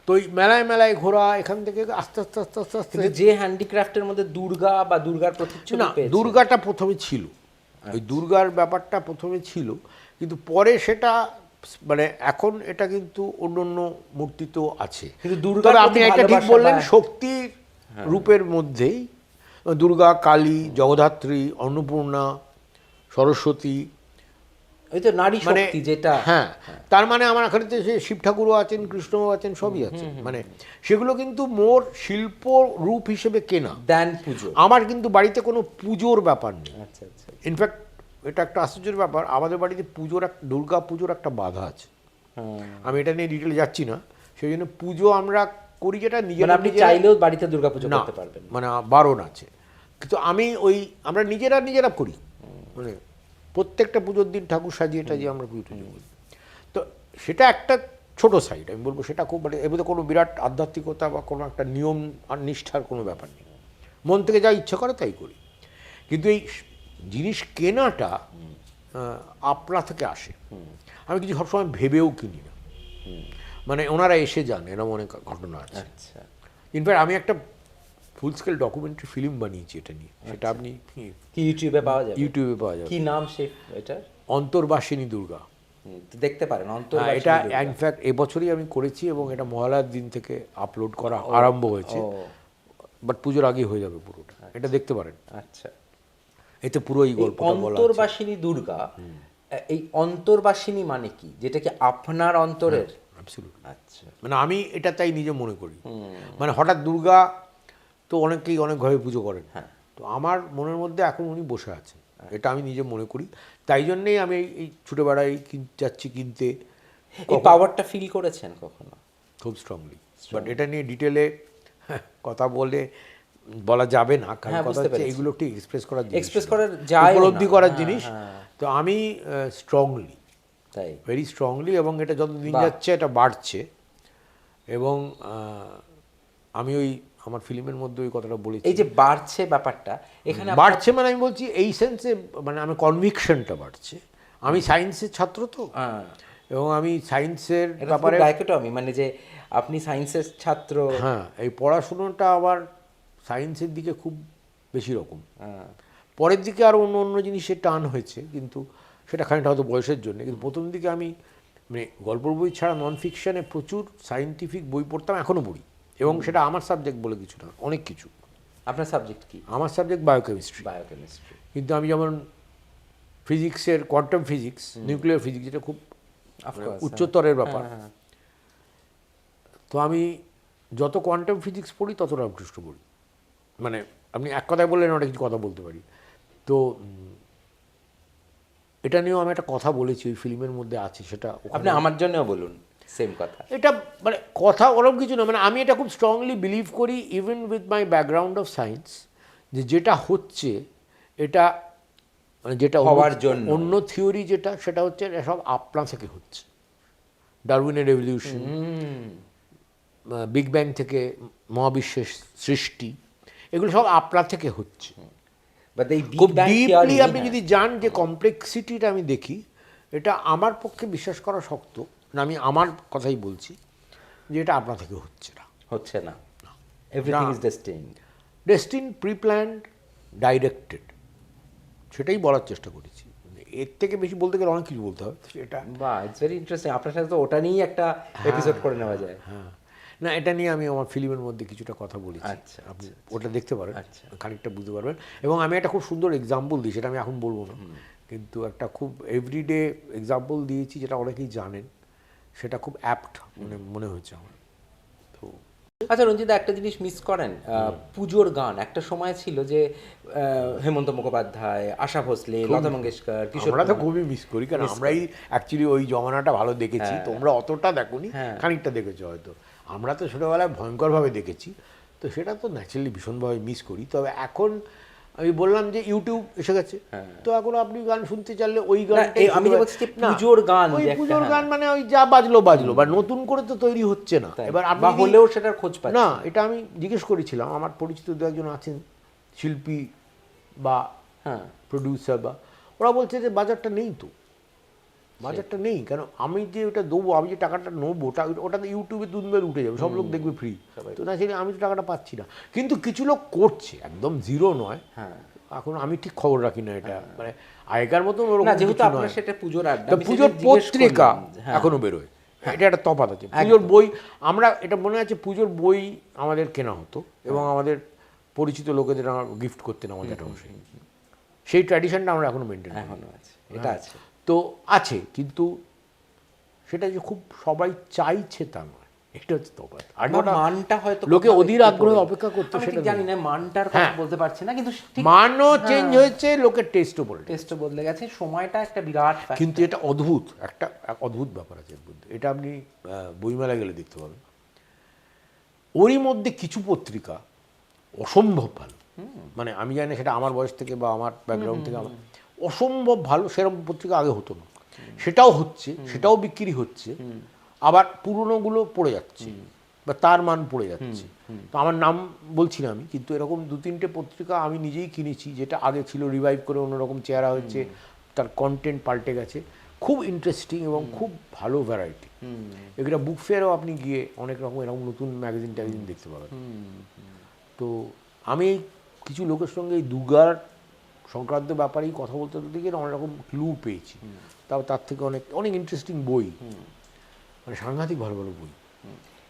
তো ওই মেলায় ঘোরা, এখান থেকে আস্তে আস্তে আস্তে আস্তে আস্তে কিন্তু যে হ্যান্ডিক্রাফটের মধ্যে দুর্গা বা দুর্গার প্রতিচ্ছবি না, পেয়েছেন। দুর্গাটা প্রথমে ছিল, ওই দুর্গার ব্যাপারটা প্রথমে ছিল, কিন্তু পরে সেটা মানে এখন এটা কিন্তু অন্য মূর্তি তো আছে। কিন্তু দুর্গার তবে প্রতি আপনি একটা ঠিক ভালোবাসা বললেন, বা- শক্তির রূপের মধ্যেই দুর্গা, কালী, জগদ্ধাত্রী, অন্নপূর্ণা, সরস্বতী, ওই তো নারী মানে শক্তি যেটা। হ্যাঁ, তার মানে আমার এখানে তো সে শিব ঠাকুরও আছেন, কৃষ্ণও আছেন, সবই আছে। মানে সেগুলো কিন্তু মোর শিল্প রূপ হিসেবে কেনা। দেন পুজো। আমার কিন্তু বাড়িতে কোনো পুজোর ব্যাপার নেই। আচ্ছা আচ্ছা। ইনফ্যাক্ট এটা একটা আশ্চর্যের ব্যাপার, আমাদের বাড়িতে দুর্গা পুজোর একটা বাধা আছে। আমি এটা নিয়ে ডিটেলে যাচ্ছি না। সেই জন্য পুজো আমরা করি যেটা মানে নিজেরা আপনি চাইলেও বাড়িতে দুর্গা পুজো না, করতে পারবেন। মানে বারণ আছে। কিন্তু আমরা নিজেরা করি, মানে প্রত্যেকটা পুজোর দিন ঠাকুর সাজিয়ে টাজিয়ে আমরা পুজো টুজো করি। তো সেটা একটা ছোট সাইড, আমি বলবো সেটা খুব, মানে এর মধ্যে কোনো বিরাট আধ্যাত্মিকতা বা কোনো একটা নিয়ম আর নিষ্ঠার কোনো ব্যাপার নেই। মন থেকে যা ইচ্ছা করে তাই করি। কিন্তু এই জিনিস কেনাটা আপনা থেকে আসে। আমি কিছু সবসময় ভেবেও কিনি না, মানে ওনারা এসে যান, এরকম অনেক ঘটনা আছে। আচ্ছা, ইনফ্যাক্ট আমি একটা ফুল স্কেল ডকুমেন্টারি ফিল্ম বানিয়েছি এটা নিয়ে, সেটা আপনি কি ইউটিউবে পাওয়া যাবে? ইউটিউবে পাওয়া যাবে। কি নাম সে এটার? অন্তর্বাসিনী দুর্গা। তো দেখতে পারেন অন্তর। এটা ইনফ্যাক্ট এবছরই আমি করেছি এবং এটা মহালয়ার দিন থেকে আপলোড করা আরম্ভ হয়েছে, বাট পুজোর আগেই হয়ে যাবে পুরোটা। এটা দেখতে পারেন। আচ্ছা, এতে পুরো এই গল্পটা বলা আছে। অন্তর্বাসিনী দুর্গা, এই অন্তর্বাসিনী মানে কি? যেটা কি আপনার অন্তরের? অ্যাবসলিউটলি। আচ্ছা, মানে আমি এটা তাই নিজে মনে করি। মানে হঠাৎ দুর্গা তো অনেকেই অনেকভাবে পুজো করেন, তো আমার মনের মধ্যে এখন উনি বসে আছেন, এটা আমি নিজে মনে করি। তাই জন্যেই আমি এই ছুটে বেড়াই, যাচ্ছি কিনতে। এই পাওয়ারটা ফিল করেছেন কখনো? খুব স্ট্রংলি, বাট এটা নিয়ে ডিটেলে কথা বলা যাবে না, কারণ হ্যাঁ, কথা বুঝতে হচ্ছে পেরেছি। এগুলো ঠিক এক্সপ্রেস করার জিনিস, এক্সপ্রেস করার যায় উপলব্ধি না। করার হ্যাঁ, জিনিস। হ্যাঁ। তো আমি স্ট্রংলি, তাই ভেরি স্ট্রংলি, এবং এটা যত দিন বাহ। যাচ্ছে এটা বাড়ছে। এবং আমি আমার ফিল্মের মধ্যে ওই কথাটা বলেছি, এই যে বাড়ছে ব্যাপারটা এখানে বাড়ছে মানে আমি বলছি এই সেন্সে, মানে আমি কনভিকশনটা বাড়ছে। আমি সায়েন্সের ছাত্র তো, এবং আমি সায়েন্সের ব্যাপারে ডাইকোটমি, মানে যে আপনি সায়েন্সের ছাত্র। হ্যাঁ, এই পড়াশুনোটা আবার সায়েন্সের দিকে খুব বেশি রকম, পরের দিকে আরও অন্য জিনিসের টান হয়েছে, কিন্তু সেটা খানিকটা হয়তো বয়সের জন্য। কিন্তু প্রথম দিকে আমি মানে গল্পের বই ছাড়া নন ফিকশানে প্রচুর সায়েন্টিফিক বই পড়তাম, এখনও পড়ি, এবং সেটা আমার সাবজেক্ট বলে কিছু না, অনেক কিছু। আপনার সাবজেক্ট কি? আমার সাবজেক্ট বায়োকেমিস্ট্রি। বায়োকেমিস্ট্রি। কিন্তু আমি যেমন ফিজিক্সের কোয়ান্টাম ফিজিক্স, নিউক্লিয়ার ফিজিক্স, যেটা খুব উচ্চতরের ব্যাপার, তো আমি যত কোয়ান্টাম ফিজিক্স পড়ি তত রামকৃষ্ণ পড়ি। মানে আপনি এক কথায় বললেন অনেক কিছু কথা বলতে পারি। তো এটা নিয়েও আমি একটা কথা বলেছি, ওই ফিল্মের মধ্যে আছে, সেটা আপনি আমার জন্যও বলুন সেম কথা। এটা মানে কথা ওরকম কিছু না, মানে আমি এটা খুব স্ট্রংলি বিলিভ করি, even with my background of science, যেটা হচ্ছে এটা, মানে যেটা হওয়ার জন্য অন্য থিওরি যেটা, সেটা হচ্ছে সব আপনা থেকে হচ্ছে। ডারউইনের এভলিউশন, বিগ ব্যাং থেকে মহাবিশ্বের সৃষ্টি, এগুলো সব আপনা থেকে হচ্ছে। খুব ডিপলি আপনি যদি যান, যে কমপ্লেক্সিটিটা আমি দেখি, এটা আমার পক্ষে বিশ্বাস করা শক্ত না। আমি আমার কথাই বলছি যে এটা আপনা থেকে হচ্ছে না। Everything is ডেস্টিন, pre planned, directed, সেটাই বলার চেষ্টা করেছি। এর থেকে বেশি বলতে গেলে অনেক কিছু বলতে হবে সেটা। বাহ, ইটস ভেরি ইন্টারেস্টিং। আপনার সাথে তো ওটা নিয়েই একটা এপিসোড করে নেওয়া যায়। হ্যাঁ, না, এটা নিয়ে আমি আমার ফিল্মের মধ্যে কিছুটা কথা বলেছি। আচ্ছা, আপনি ওটা দেখতে পারেন, আচ্ছা, খানিকটা বুঝতে পারবেন। এবং আমি একটা খুব সুন্দর এক্সাম্পল দিই, সেটা আমি এখন বলবো না, কিন্তু একটা খুব এভরিডে এক্সাম্পল দিয়েছি, যেটা অনেকেই জানেন, সেটা খুব অ্যাপ্ট মনে হয়েছে আমার। তো আচ্ছা রঞ্জিতা, একটা জিনিস মিস করেন, পুজোর গান একটা সময় ছিল যে হেমন্ত মুখোপাধ্যায়, আশা ভোসলে, লতা মঙ্গেশকর, কিশোর আমরা তো কুমার। খুবই মিস করি, কারণ আমরাই অ্যাকচুয়ালি ওই জমানাটা ভালো দেখেছি। হ্যাঁ। তোমরা অতটা দেখোনি, হ্যাঁ। খানিকটা দেখেছো হয়তো। আমরা তো ছোটোবেলায় ভয়ঙ্করভাবে দেখেছি, তো সেটা তো ন্যাচারালি ভীষণভাবে মিস করি। তবে এখন আমি বললাম যে ইউটিউব এসে গেছে, তো এখন আপনি গান শুনতে চাইলে ওই গানটাই আমি যে শুনতে বলছি যে পারেন। না, পুজোর গান ওই যে একটা, পুজোর হ্যাঁ। গান মানে ওই যা বাজলো বাজলো, বা নতুন করে তো তৈরি হচ্ছে না। তাই। এবার আপনি বা যদি- হলেও সেটার খোঁজ পাচ্ছি না, না। এটা আমি জিজ্ঞেস করেছিলাম, আমার পরিচিত দু একজন আছেন শিল্পী বা হ্যাঁ। প্রডিউসার, বা ওরা বলছে যে বাজারটা নেই, তো বাজারটা নেই। কেন আমি যে ওটা দেবো, আমি যে টাকাটা নেবো, ওটা তো ইউটিউবে দুদিন উঠে যাবে, সব লোক দেখবে ফ্রি। তো না, সেটা আমি তো টাকাটা পাচ্ছি না। কিন্তু কিছু লোক করছে, একদম জিরো নয়। হ্যাঁ। এখন আমি ঠিক খবর রাখি না এটা, মানে আগেকার মতো ওরকম না, যেহেতু কিছু আপনার নয়। সেটা পুজোর আড্ডা, তা আমি পুজোর সেটা জিজ্ঞেস পত্রিকা করলাম। হ্যাঁ। এখনো বেরোয়, এটা একটা তফাৎ আছে। পুজোর বই আমরা, এটা মনে আছে, পুজোর বই আমাদের কেনা হতো এবং আমাদের পরিচিত লোকেদের আমার গিফট করতেন আমাদের জ্যাঠামশাই। সেই ট্র্যাডিশনটা আমরা এখনো মেনটেন করি। এখনো আছে, এটা আছে। তো আছে, কিন্তু সেটা যে খুব সবাই চাইছে তা নয়, এটা হচ্ছে তফাৎ। আর বা ওটা মানটা হয়তো লোকে কোথাও অধীর একটু আগ্রহে পড়ে। অপেক্ষা করতে, আমি ঠিক সেটা জানি নেই। না, মানটার কথা হ্যাঁ। বলতে পারছি না, কিন্তু ঠিক মানও চেঞ্জ হয়েছে, লোকের টেস্টও বলে। টেস্টও বদলে গেছে, সময়টা একটা বিরাট factor। কিন্তু এটা অদ্ভুত, একটা এক অদ্ভুত ব্যাপার আছে এর মধ্যে। এটা আপনি বইমেলায় গেলে দেখতে পাবেন। ওরই মধ্যে কিছু পত্রিকা অসম্ভব ভালো, মানে আমি জানি না সেটা আমার বয়স থেকে বা আমার ব্যাকগ্রাউন্ড থেকে, আমার অসম্ভব ভালো সেরকম পত্রিকা আগে হতো না। সেটাও হচ্ছে, সেটাও বিক্রি হচ্ছে, আবার পুরনোগুলো পড়ে যাচ্ছে বা তার মান পড়ে যাচ্ছে। তো আমার নাম বলছি না আমি, কিন্তু এরকম দু তিনটে পত্রিকা আমি নিজেই কিনেছি, যেটা আগে ছিল রিভাইভ করে অন্যরকম চেহারা হয়েছে, তার কন্টেন্ট পাল্টে গেছে, খুব ইন্টারেস্টিং এবং খুব ভালো ভ্যারাইটি। এগুলো বুক ফেয়ারও আপনি গিয়ে অনেক রকম এরকম নতুন ম্যাগাজিন ট্যাগাজিন দেখতে পাবেন। তো আমি কিছু লোকের সঙ্গে এই দুর্গার সংক্রান্ত ব্যাপারেই কথা বলতে বলতে গিয়ে অনেক রকম ক্লু পেয়েছি। তার থেকে অনেক অনেক ইন্টারেস্টিং বই, মানে সাংঘাতিক ভালো ভালো বই।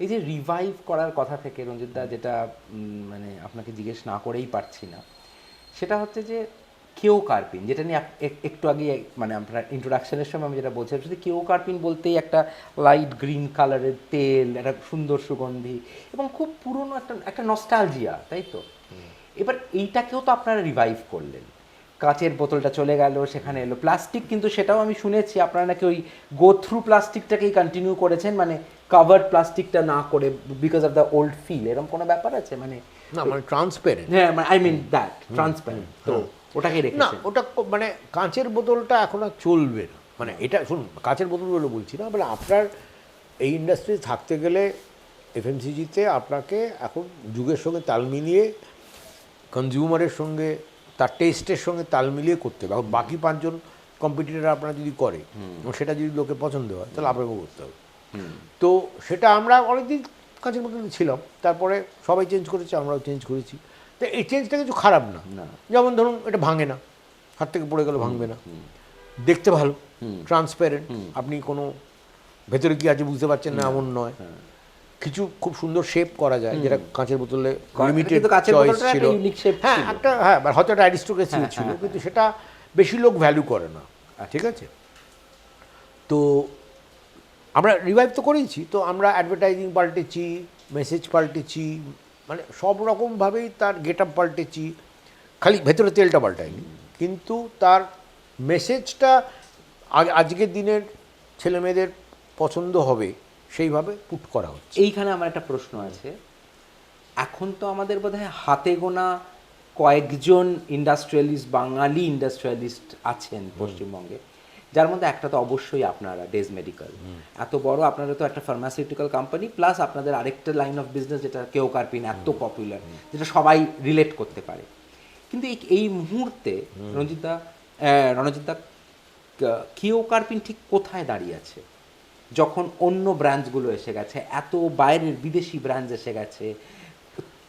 এই যে রিভাইভ করার কথা থেকে রঞ্জিতদা, যেটা মানে আপনাকে জিজ্ঞেস না করেই পারছি না, সেটা হচ্ছে যে কেও কার্পিন, যেটা নিয়ে একটু আগে মানে আপনার ইন্ট্রোডাকশনের সময় আমি যেটা বলছিলাম, যদি কেও কার্পিন বলতেই একটা লাইট গ্রিন কালারের তেল, একটা সুন্দর সুগন্ধি এবং খুব পুরনো একটা নস্টালজিয়া, তাই তো? এবার এইটাকেও তো আপনারা রিভাইভ করলেন, কাঁচের বোতলটা চলে গেল, সেখানে এলো প্লাস্টিক, কিন্তু সেটাও আমি শুনেছি আপনারা নাকি ওই গো থ্রু প্লাস্টিকটাকেই কন্টিনিউ করেছেন, মানে কাভার্ড প্লাস্টিকটা না করে, because of the old feel, এরকম কোনো ব্যাপার আছে? মানে না, মানে ট্রান্সপারেন্ট। হ্যাঁ, আই মিন দ্যাট ট্রান্সপারেন্ট, তো ওটাকে না, রেখেছেন। ওটা মানে কাঁচের বোতলটা এখন আর চলবে না। মানে এটা শুনুন, কাঁচের বোতলগুলো বলছি না, মানে আপনার এই ইন্ডাস্ট্রি থাকতে গেলে এফএমসিজিতে আপনাকে এখন যুগের সঙ্গে তাল মিলিয়ে, কনজিউমারের সঙ্গে, তার টেস্টের সঙ্গে তাল মিলিয়ে করতে হবে। এখন বাকি পাঁচজন কম্পিটিটর আপনারা যদি করে এবং সেটা যদি লোকে পছন্দ হয়, তাহলে আপনাকেও করতে হবে। তো সেটা আমরা অনেকদিন কাঁচের বোতল ছিলাম, তারপরে সবাই চেঞ্জ করেছে, আমরাও চেঞ্জ করেছি। তো এই চেঞ্জটা কিছু খারাপ না। যেমন ধরুন, এটা ভাঙে না, হাত থেকে পড়ে গেলে ভাঙবে না, দেখতে ভালো, ট্রান্সপারেন্ট, আপনি কোনো ভেতরে কি আছে বুঝতে পারছেন না এমন নয়। কিছু খুব সুন্দর শেপ করা যায়, যেটা কাঁচের বোতলে লিমিটেড কিন্তু কাঁচের চয়েস বোতলটা ছিল। একটা unique shape হ্যাঁ, ছিল। একটা, হ্যাঁ, হয়তো একটা অ্যারিস্টোক্রেসি ছিল, কিন্তু সেটা বেশি লোক ভ্যালু করে না। ঠিক আছে, তো আমরা রিভাইভ তো করেইছি, তো আমরা অ্যাডভার্টাইজিং পাল্টেছি, মেসেজ পাল্টেছি, মানে সব রকমভাবেই তার গেট আপ পাল্টেছি, খালি ভেতরে তেলটা পাল্টায়নি, কিন্তু তার মেসেজটা আজকের দিনের ছেলেমেয়েদের পছন্দ হবে সেইভাবে পুট করা হচ্ছে। এইখানে আমার একটা প্রশ্ন আছে, এখন তো আমাদের বোধহয় হাতে গোনা কয়েকজন ইন্ডাস্ট্রিয়ালিস্ট, বাঙালি ইন্ডাস্ট্রিয়ালিস্ট আছেন পশ্চিমবঙ্গে, যার মধ্যে একটা তো অবশ্যই আপনারা, ডেজ মেডিকেল, এত বড়, আপনারা তো একটা ফার্মাসিউটিক্যাল কোম্পানি, প্লাস আপনাদের আরেকটা লাইন অফ বিজনেস যেটা কেও কার্পিন, এত পপুলার, যেটা সবাই রিলেট করতে পারে। কিন্তু এই মুহূর্তে রণজিৎদা, কেও কার্পিন ঠিক কোথায় দাঁড়িয়ে আছে, যখন অন্য ব্র্যান্ডসগুলো এসে গেছে, এত বাইরের বিদেশি ব্র্যান্ডস এসে গেছে,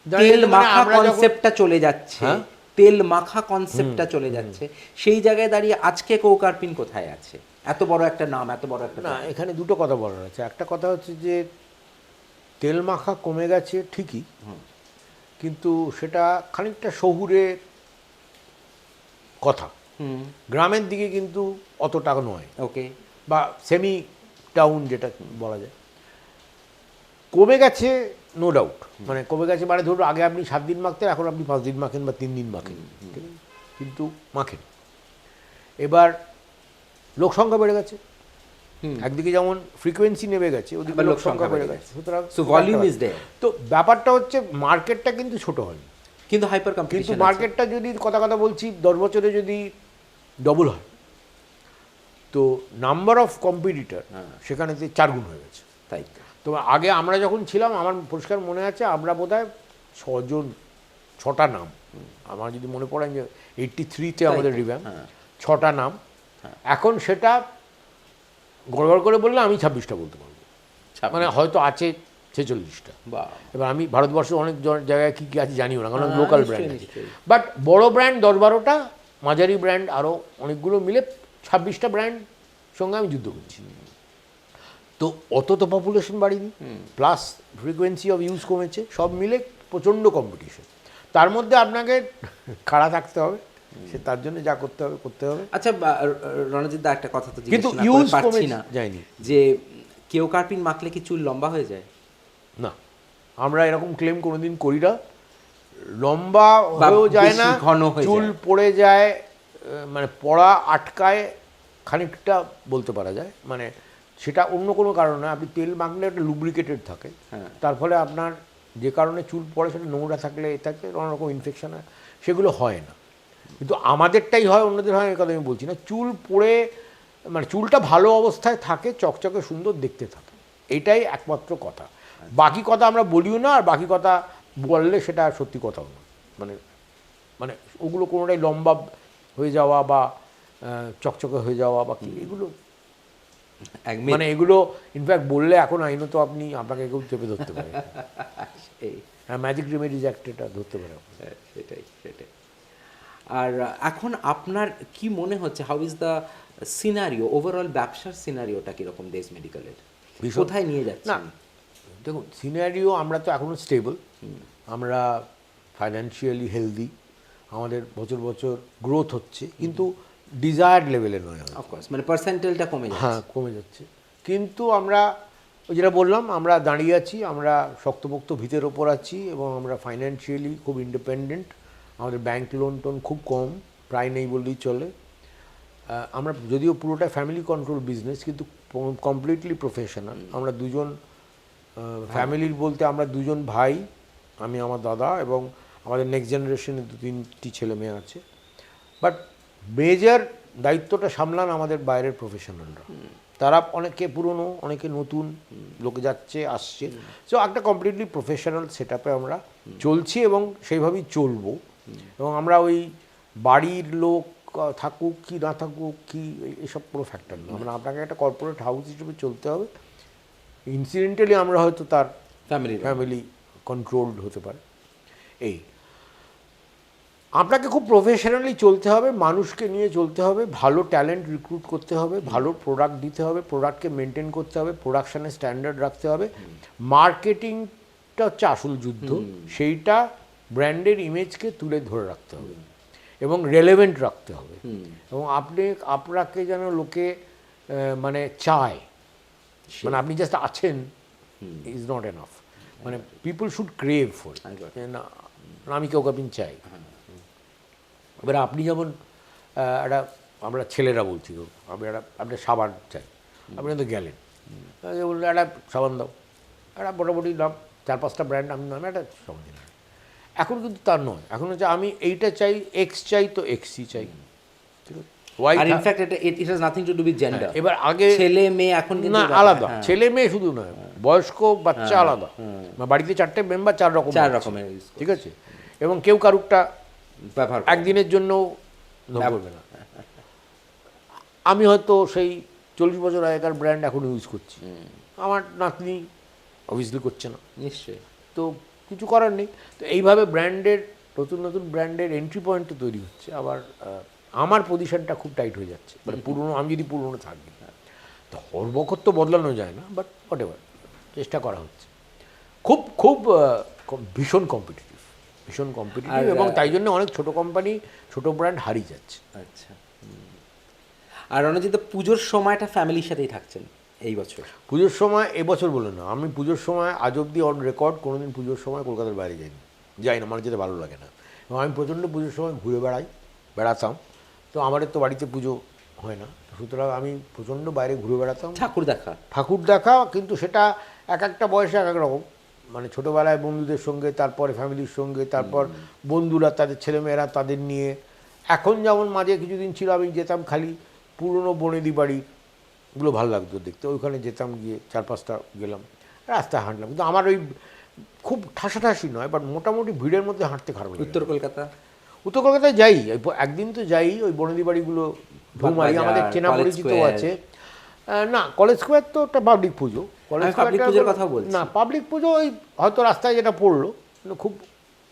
তেল মাখা কনসেপ্টটা চলে যাচ্ছে, তেল মাখা কনসেপ্টটা চলে যাচ্ছে, সেই জায়গায় দাঁড়িয়ে আজকে কেও কার্পিন কোথায় আছে? এত বড় একটা নাম, এত বড় একটা না, এখানে দুটো কথা বলার আছে। একটা কথা হচ্ছে যে তেল মাখা কমে গেছে ঠিকই, কিন্তু সেটা খানিকটা শহুরে কথা, গ্রামের দিকে কিন্তু অতটা নয়। ওকে, বা সেমি টাউন যেটা বলা যায়, কমে গেছে নো ডাউট, মানে কমে গেছে, মানে ধরুন আগে আপনি 7 দিন মাখতেন, এখন আপনি 5 দিন মাখেন বা 3 দিন মাখেন, ঠিক আছে? কিন্তু মাখেন। এবার লোক সংখ্যা বেড়ে গেছে, একদিকে যেমন ফ্রিকোয়েন্সি নেমে গেছে, ওদিকে আবার লোক সংখ্যা বেড়ে গেছে, সুতরাং So volume is there. তো ব্যাপারটা হচ্ছে মার্কেটটা কিন্তু ছোট হয়নি, কিন্তু হাইপার কিন্তু কম্পিটিশন মার্কেটটা যদি কথা বলছি 10 বছরে যদি ডবল হয়, তো নাম্বার অফ কম্পিটিটর সেখানে 4 গুণ হয়ে গেছে। তাই তো। তো আগে আমরা যখন ছিলাম, আমার পরিষ্কার মনে আছে, আমরা বোধহয় 6টা নাম, আমার যদি মনে পড়ে যে 83-তে আমাদের রিভ্যাম্প, 6টা নাম। এখন সেটা গড়গড় করে বললে আমি 26টা বলতে পারবো, মানে হয়তো আছে 46টা। বাহ, এবার আমি ভারতবর্ষের অনেক জায়গায় কী কী আছে জানিও না, কারণ হ্যাঁ, লোকাল নিশ্চয়ই, ব্র্যান্ড আছে, নিশ্চয়ই। বাট বড় ব্র্যান্ড 10-12টা, মাঝারি ব্র্যান্ড আরও অনেকগুলো মিলে 26টা ব্র্যান্ড সঙ্গে আমি যুদ্ধ করছি। তো অত তো পপুলেশন বাড়িনি, প্লাস ফ্রিকোয়েন্সি অফ ইউজ কমেছে, সব মিলে প্রচণ্ড কম্পিটিশন। তার মধ্যে আপনাকে খাড়া থাকতে হবে, সে তার জন্য যা করতে হবে করতে হবে। আচ্ছা রণজিৎ দা, একটা কথা তো কিন্তু জিজ্ঞেস না ইউজ করে পারছি কমে না, যায়নি। যে কেউ কার্পিন মাখলে কি চুল লম্বা হয়ে যায়? না, আমরা এরকম ক্লেম কোনোদিন করি না। লম্বা বা হয়েও যায় না, বেশি ঘন হয়ে চুল যায়। পড়ে যায়, মানে পড়া আটকায় খানিকটা বলতে পারা যায়, মানে সেটা অন্য কোনো কারণ নয়। আপনি তেল মাখলে একটা লুব্রিকেটেড থাকে, তার ফলে আপনার যে কারণে চুল পড়ে, সেটা নোংরা থাকলে এ থাকে, অন্য রকম ইনফেকশন হয়, সেগুলো হয় না। কিন্তু আমাদেরটাই হয়, অন্যদের হয়, এই কথা আমি বলছি না। চুল পড়ে, মানে চুলটা ভালো অবস্থায় থাকে, চকচকে সুন্দর দেখতে থাকে, এটাই একমাত্র কথা। বাকি কথা আমরা বলিও না, আর বাকি কথা বললে সেটা সত্যি কথাও না, মানে মানে ওগুলো কোনোটাই লম্বা হয়ে যাওয়া বা চকচকে হয়ে যাওয়া বা কি, এগুলো মানে এগুলো ইনফ্যাক্ট বললে এখন আইনত আপনাকে কেউ চেপে ধরতে পারে। হ্যাঁ, ম্যাজিক রেমেডিজ অ্যাক্ট এটা ধরতে পারে। সেটাই। আর এখন আপনার কি মনে হচ্ছে, how is the scenario, overall ব্যবসার সিনারিওটা কীরকম দেশ মেডিকেলের, কোথায় নিয়ে যাচ্ছে? না দেখুন, সিনারিও আমরা তো এখনও স্টেবল, আমরা ফাইন্যান্সিয়ালি হেলদি, আমাদের বছর বছর গ্রোথ হচ্ছে, কিন্তু ডিজায়ার্ড লেভেলে নয়, অফকোর্স, মানে পার্সেন্টেলটা কমে যাচ্ছে। হ্যাঁ কমে যাচ্ছে। কিন্তু আমরা ওই যেটা বললাম, আমরা দাঁড়িয়ে আছি, আমরা শক্তপোক্ত ভিতের ওপর আছি, এবং আমরা ফাইন্যান্সিয়ালি খুব ইন্ডিপেন্ডেন্ট। আমাদের ব্যাংক লোন টোন খুব কম, প্রায় নেই বললেই চলে। আমরা যদিও পুরোটা ফ্যামিলি কন্ট্রোল বিজনেস, কিন্তু কমপ্লিটলি প্রফেশনাল। আমরা দুজন ফ্যামিলির বলতে আমরা দুজন ভাই, আমি, আমার দাদা, এবং আমাদের নেক্সট জেনারেশনে 2-3টি ছেলে মেয়ে আছে। বাট মেজর দায়িত্বটা সামলান আমাদের বাইরের প্রফেশনালরা, তারা অনেকে পুরনো, অনেকে নতুন, লোকে যাচ্ছে আসছে। সো একটা কমপ্লিটলি প্রফেশনাল সেট আপে আমরা চলছি, এবং সেইভাবেই চলবো। এবং আমরা ওই বাড়ির লোক থাকুক কি না থাকুক কি, এসব কোনো ফ্যাক্টর না। আমরা আপনাকে একটা কর্পোরেট হাউস হিসেবে চলতে হবে। ইনসিডেন্টালি আমরা হয়তো তার ফ্যামিলি কন্ট্রোলড হতে পারে। এই আপনাকে খুব প্রফেশনালি চলতে হবে, মানুষকে নিয়ে চলতে হবে, ভালো ট্যালেন্ট রিক্রুট করতে হবে, ভালো প্রোডাক্ট দিতে হবে, প্রোডাক্টকে মেনটেন করতে হবে, প্রোডাকশানের স্ট্যান্ডার্ড রাখতে হবে। মার্কেটিংটা হচ্ছে আসল যুদ্ধ, সেইটা ব্র্যান্ডের ইমেজকে তুলে ধরে রাখতে হবে এবং রেলেভেন্ট রাখতে হবে, এবং আপনাকে যেন লোকে মানে চায়, মানে আপনি জাস্ট আছেন ইজ নট এনাফ, মানে পিপল শুড ক্রেভ ফর, না আমি কেউ কাপিন চাই। এবারে আপনি যেমন আমরা ছেলেরা বলছি, আমি একটা সাবান চাই, আপনি তো গেলেন, বললেন একটা সাবান দাও, একটা মোটামুটি দাম 4-5টা ব্র্যান্ড আমি নামে একটা সাবান দিলাম। এখন কিন্তু তার নয়, এখন হচ্ছে আমি এইটা চাই, এক্স চাই তো এক্সই চাই, ঠিক আছে। আর in fact it has nothing to do with gender. এবার আগে ছেলে মেয়ে এখন কিন্তু না, আলাদা, ছেলে মেয়ে শুধু নয়, বয়স্ক বাচ্চা আলাদা, বাড়িতে 4টে মেম্বার 4 রকমের, ঠিক আছে। এবং কেউ কারুরটা ব্যবহার একদিনের জন্য করবে না। আমি হয়তো সেই 40 বছর আগেকার ব্র্যান্ড এখন ইউজ করছি, আমার নাতনি অবভিয়াসলি করছে না, নিশ্চয়ই, তো কিছু করার নেই। তো এইভাবে ব্র্যান্ডের নতুন নতুন ব্র্যান্ডের এন্ট্রি পয়েন্টও তৈরি হচ্ছে। আবার আমার পজিশনটা খুব টাইট হয়ে যাচ্ছে, মানে পুরনো, আমি যদি পুরনো থাকি, তো হরবকর তো বদলানো যায় না, বাট হোয়াট এভার চেষ্টা করা হচ্ছে। খুব খুব ভীষণ কম্পিটিটিভ, এবং তাই জন্য অনেক ছোট কোম্পানি, ছোট ব্র্যান্ড হারিয়ে যাচ্ছে। আচ্ছা। আর রণজিৎ, পুজোর সময়টা ফ্যামিলির সাথেই থাকছেন, এই বছর? পুজোর সময় এবছর বলে না, আমি পুজোর সময় আজ অব্দি অন রেকর্ড কোনোদিন পুজোর সময় কলকাতার বাইরে যাই না, আমার যেতে ভালো লাগে না। এবং আমি প্রচণ্ড পুজোর সময় ঘুরে বেড়াতাম। তো আমাদের তো বাড়িতে পুজো হয় না, সুতরাং আমি প্রচণ্ড বাইরে ঘুরে বেড়াতাম, ঠাকুর দেখা। কিন্তু সেটা এক একটা বয়সে এক এক রকম, মানে ছোটোবেলায় বন্ধুদের সঙ্গে, তারপরে ফ্যামিলির সঙ্গে, তারপর বন্ধুরা তাদের ছেলেমেয়েরা তাদের নিয়ে। এখন যেমন মাঝে কিছুদিন ছিল আমি যেতাম খালি পুরনো বনেদি বাড়িগুলো ভালো লাগতো দেখতে, ওইখানে যেতাম, গিয়ে 4-5টা গেলাম, রাস্তায় হাঁটলাম। কিন্তু আমার ওই খুব ঠাসাঠাসি নয়, বাট মোটামুটি ভিড়ের মধ্যে হাঁটতে খারাপ লাগে। উত্তর কলকাতায় যাই, একদিন তো যাই, ওই বনেদি বাড়িগুলো ঘুমাই, আমাদের চেনা পরিচিত আছে। না, কলেজ স্কোয়ার তো একটা পাবলিক পুজো, না পাবলিক পুজো ওই হয়তো রাস্তায় যেটা পড়লো, কিন্তু খুব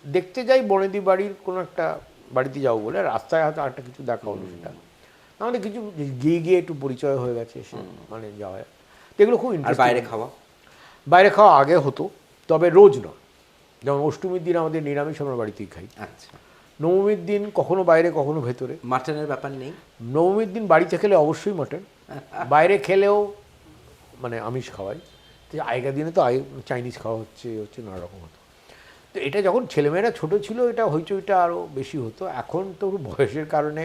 দেখতে যাই বনেদি বাড়ির কোনো একটা বাড়িতে যাবো বলে, রাস্তায় হয়তো আরেকটা কিছু দেখা হলো, সেটা আমাদের কিছু গিয়ে একটু পরিচয় হয়ে গেছে, মানে যাওয়া যায়। এগুলো খুব ইন্টারেস্টিং। বাইরে খাওয়া আগে হতো, তবে রোজ নয়। যেমন অষ্টমীর দিন আমাদের নিরামিষ আমরা বাড়িতেই খাই। আচ্ছা। নবমীর দিন কখনো বাইরে কখনো ভেতরে। মাটনের ব্যাপার নেই? নবমীর দিন বাড়িতে খেলে অবশ্যই মাটন, বাইরে খেলেও মানে আমিষ খাওয়াই। তো আগেকার দিনে তো চাইনিজ খাওয়া হচ্ছে নানা রকম হতো। তো এটা যখন ছেলেমেয়েরা ছোটো ছিল, এটা হইচইটা আরও বেশি হতো। এখন তো বয়সের কারণে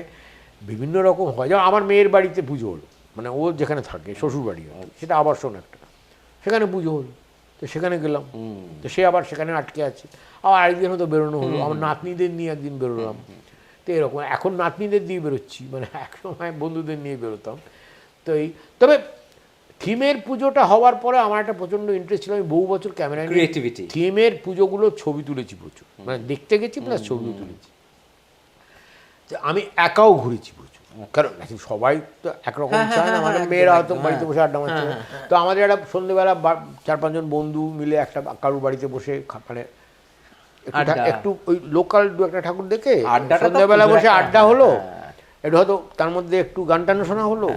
বিভিন্ন রকম হয়। যেমন আমার মেয়ের বাড়িতে পুজো হলো, মানে ও যেখানে থাকে শ্বশুর বাড়ি, সেটা আবাসন একটা, সেখানে পুজো হলো, তো সেখানে গেলাম। তো সে আবার সেখানে আটকে আছে, আবার আরেকদিন হয়তো বেরোনো হলো, আমার নাতনিদের নিয়ে একদিন বেরোলাম। তো এরকম এখন নাতনিদের দিয়ে বেরোচ্ছি, মানে একসময় বন্ধুদের নিয়ে বেরোতাম। তো তবে থিমের পুজোটা হওয়ার পরে আমার একটা প্রচণ্ড ইন্টারেস্ট ছিল, আমি বহু বছর ক্যামেরায় ক্রিয়েটিভিটি, থিমের পুজোগুলো ছবি তুলেছি প্রচুর, মানে দেখতে গেছি প্লাস ছবিও তুলেছি। আমি একাও ঘুরেছি প্রচুর, কারণ সবাই তো একরকম চায় না, আমাদের মেয়েরা হয়তো বাড়িতে বসে আড্ডা মারছে। তো আমাদের একটা সন্ধ্যেবেলা 4-5 জন বন্ধু মিলে একটা কারুর বাড়িতে বসে, মানে একটু ওই লোকাল দু একটা ঠাকুর দেখে সন্ধ্যাবেলা বসে আড্ডা হলো, একটু হয়তো তার মধ্যে একটু গান টানো শোনা হলো,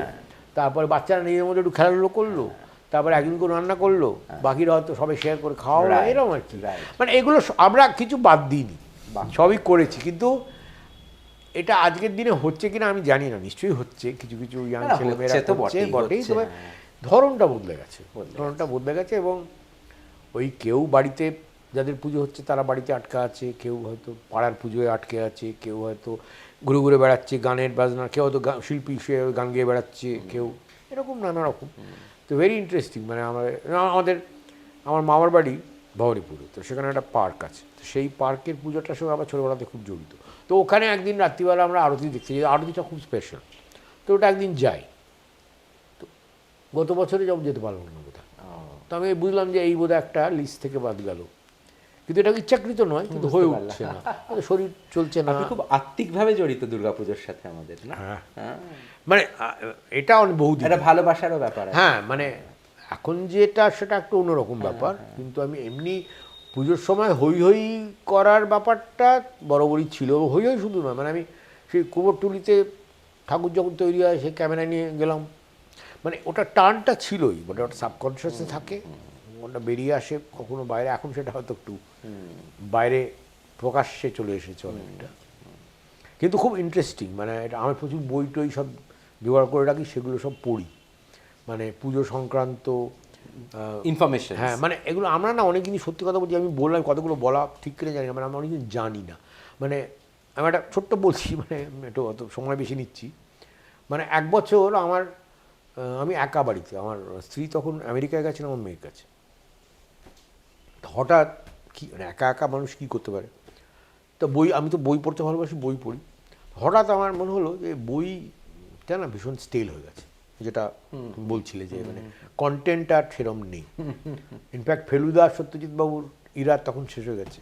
তারপরে বাচ্চারা নিজের মধ্যে একটু খেলাধুলো করলো, তারপরে একদিন করে রান্না করলো, বাকিরা হয়তো সবাই শেয়ার করে খাওয়া হলো, এরকম আর কি। মানে এগুলো আমরা কিছু বাদ দিইনি, সবই করেছি। কিন্তু এটা আজকের দিনে হচ্ছে কিনা আমি জানি না, নিশ্চয়ই হচ্ছে, কিছু কিছু ইয়াং ছেলেমেয়েরা করছে বটেই, তবে ধরনটা বদলে গেছে। এবং ওই কেউ বাড়িতে যাদের পুজো হচ্ছে তারা বাড়িতে আটকা আছে, কেউ হয়তো পাড়ার পুজোয় আটকে আছে, কেউ হয়তো ঘুরে ঘুরে বেড়াচ্ছে গানের বাজনা, কেউ হয়তো শিল্পী হিসেবে গান গেয়ে বেড়াচ্ছে, কেউ এরকম নানা রকম। তো ভেরি ইন্টারেস্টিং। মানে আমার মামার বাড়ি ভবানীপুরে, তো সেখানে একটা পার্ক আছে, তো সেই পার্কের পুজোটার সঙ্গে আবার ছোটোবেলাতে খুব জড়িত। তো ওখানে একদিন রাত্রিবেলা আমরা আরতি দেখতে যাই, আরতিটা খুব স্পেশাল, তো ওটা একদিন যাই। তো গত বছরে যেতে পারলাম না বোধহয়। তো আমি বুঝলাম যে এই বোধহয় একটা লিস্ট থেকে বাদ গেল, কিন্তু এটা ইচ্ছাকৃত নয়, কিন্তু হয়ে উঠছে না, শরীর চলছে না। খুব আত্মিকভাবে জড়িত দুর্গাপুজোর সাথে আমাদের, না? মানে এটা বহুদিন, এটা ভালোবাসারও ব্যাপার। হ্যাঁ, মানে এখন যেটা সেটা একটু অন্যরকম ব্যাপার, কিন্তু আমি এমনি পুজোর সময় হই হই করার ব্যাপারটা বরাবরই ছিল। হই হই শুধু নয়, মানে আমি সেই কুমোরটুলিতে ঠাকুর যখন তৈরি হয় সে ক্যামেরা নিয়ে গেলাম, মানে ওটা টানটা ছিলই, মানে ওটা সাবকনসিয়াসে থাকে, ওটা বেরিয়ে আসে কখনো বাইরে। এখন সেটা হয়তো একটু বাইরে প্রকাশ্যে চলে এসেছে অনেকটা, কিন্তু খুব ইন্টারেস্টিং। মানে এটা আমি প্রচুর বই টই সব জোগাড় করে রাখি, সেগুলো সব পড়ি, মানে পুজো সংক্রান্ত ইনফরমেশন। হ্যাঁ, মানে এগুলো আমরা না অনেক জিনিস, সত্যি কথা বলছি, আমি বললাম কতগুলো বলা ঠিক করে জানি না, মানে আমরা অনেকদিন জানি না। মানে আমি একটা ছোট্ট বলছি, মানে একটু অত সময় বেশি নিচ্ছি। মানে এক বছর আমি একা বাড়িতে, আমার স্ত্রী তখন আমেরিকায় গেছেন আমার মেয়ের কাছে। হঠাৎ কি, মানে একা মানুষ কী করতে পারে, তো আমি তো বই পড়তে ভালোবাসি, বই পড়ি। হঠাৎ আমার মনে হলো যে বইটা না ভীষণ স্টেল হয়ে গেছে, যেটা বলছিলে যে মানে কন্টেন্ট আর সেরম নেই। ইনফ্যাক্ট ফেলুদা সত্যজিৎ বাবুর ইরা তখন শেষ হয়ে গেছে,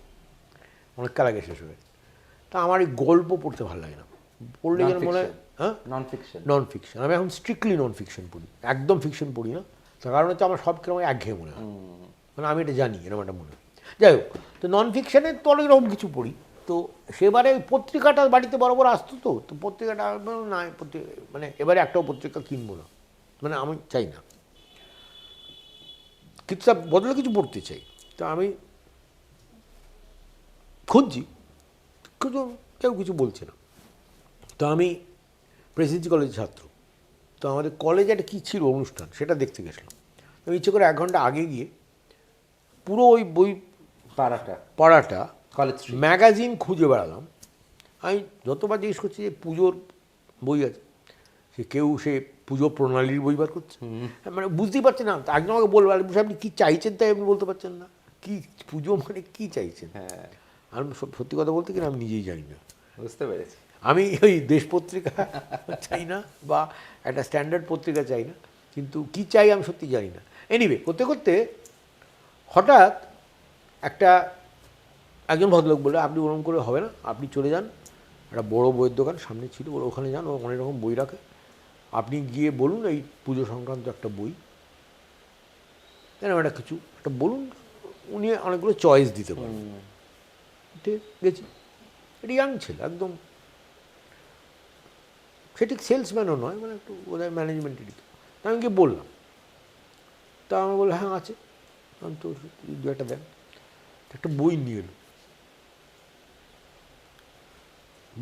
অনেক কাল আগে শেষ হয়ে গেছে। তা আমার এই গল্প পড়তে ভালো লাগে না, পড়লে যেন মনে হয় নন ফিকশন। আমি এখন স্ট্রিক্টলি নন ফিকশন পড়ি, একদম ফিকশন পড়ি না। তার কারণ হচ্ছে আমার সব কিরকম একঘেয়ে মনে হয়, মানে আমি এটা জানি এরকম একটা মনে হয়। যাই হোক, তো নন ফিকশানে তো অনেক রকম কিছু পড়ি। তো সেবারে পত্রিকাটা বাড়িতে বরাবর আসতো, তো পত্রিকাটা না, মানে এবারে একটাও পত্রিকা কিনবো না, মানে আমি চাই না, কিন্তু তার বদলে কিছু পড়তে চাই। তো আমি খুঁজছি, কিন্তু কেউ কিছু বলছে না। তো আমি প্রেসিডেন্সি কলেজের ছাত্র, তো আমাদের কলেজে একটা কী ছিল অনুষ্ঠান, সেটা দেখতে গেছিলাম। তো ইচ্ছে করে 1 ঘন্টা আগে গিয়ে পুরো ওই বই পড়াটা কলেজ স্ট্রিট ম্যাগাজিন খুঁজে বেড়ালাম। আমি যতবার জিজ্ঞেস করছি যে পুজোর বই আছে, সে পুজো প্রণালীর বই বার করছে, মানে বুঝতেই পারছে না। একজন আমাকে বলবে আপনি কী চাইছেন তাই আপনি বলতে পারছেন না, কি পুজো মানে কী চাইছেন। হ্যাঁ, আমি সত্যি কথা বলতে কিনা আমি নিজেই জানি না। বুঝতে পেরেছি। আমি ওই দেশ পত্রিকা চাই না বা একটা স্ট্যান্ডার্ড পত্রিকা চাই না, কিন্তু কি চাই আমি সত্যি জানি না। এনিওয়ে, করতে করতে হঠাৎ একজন ভদ্রলোক বলে, আপনি ওরকম করে হবে না, আপনি চলে যান, একটা বড় বইয়ের দোকান সামনে ছিল, ওখানে যান, ও অনেক রকম বই রাখে, আপনি গিয়ে বলুন এই পুজো সংক্রান্ত একটা বই, এরকম একটা বলুন, উনি অনেকগুলো চয়েস দিতে পারেন। ঠিক গেছি, এটা ইয়াং ছেলে একদম, সে ঠিক সেলসম্যানও নয়, মানে একটু বোধহয় ম্যানেজমেন্টেরই। তা আমি গিয়ে বললাম, তা আমি বললাম হ্যাঁ আছে, আমি তো 2-1টা দেন। একটা বই নিয়ে এলো,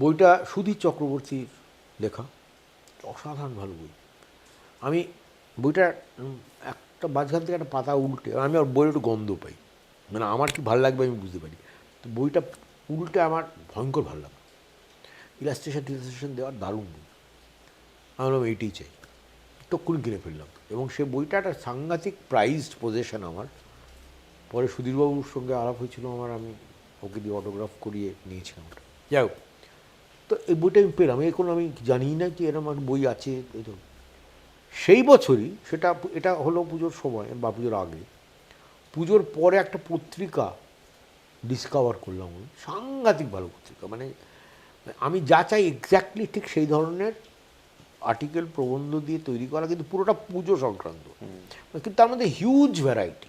বইটা সুধীর চক্রবর্তীর লেখা, অসাধারণ ভালো বই। আমি বইটা একটা মাঝখান থেকে একটা পাতা উল্টে, আমি আর বইয়ের একটু গন্ধ পাই, মানে আমার কি ভালো লাগবে আমি বুঝতে পারি। তো বইটা উল্টে আমার ভয়ঙ্কর ভালো লাগবে, ইলাস্ট্রেশন দেওয়ার দারুণ বই। আমি বললাম এইটাই চাই, তক্ষুনি কিনে ফেললাম। এবং সে বইটা একটা সাংঘাতিক প্রাইজড পজেশন আমার। পরে সুধীরবাবুর সঙ্গে আলাপ হয়েছিল আমার, আমি ওকে দিয়ে অটোগ্রাফ করিয়ে নিয়েছিলাম ওটা। যাই হোক, তো এই বইটা আমি পেলাম, এখন আমি জানি না যে এরকম একটা বই আছে। সেই বছরই এটা হলো পুজোর সময় বা পুজোর আগে, পুজোর পরে একটা পত্রিকা ডিসকভার করলাম, সাংঘাতিক ভালো পত্রিকা। মানে আমি যা চাই এক্স্যাক্টলি ঠিক সেই ধরনের আর্টিকেল, প্রবন্ধ দিয়ে তৈরি করা, কিন্তু পুরোটা পুজো সংক্রান্ত, কিন্তু তার মধ্যে হিউজ ভ্যারাইটি।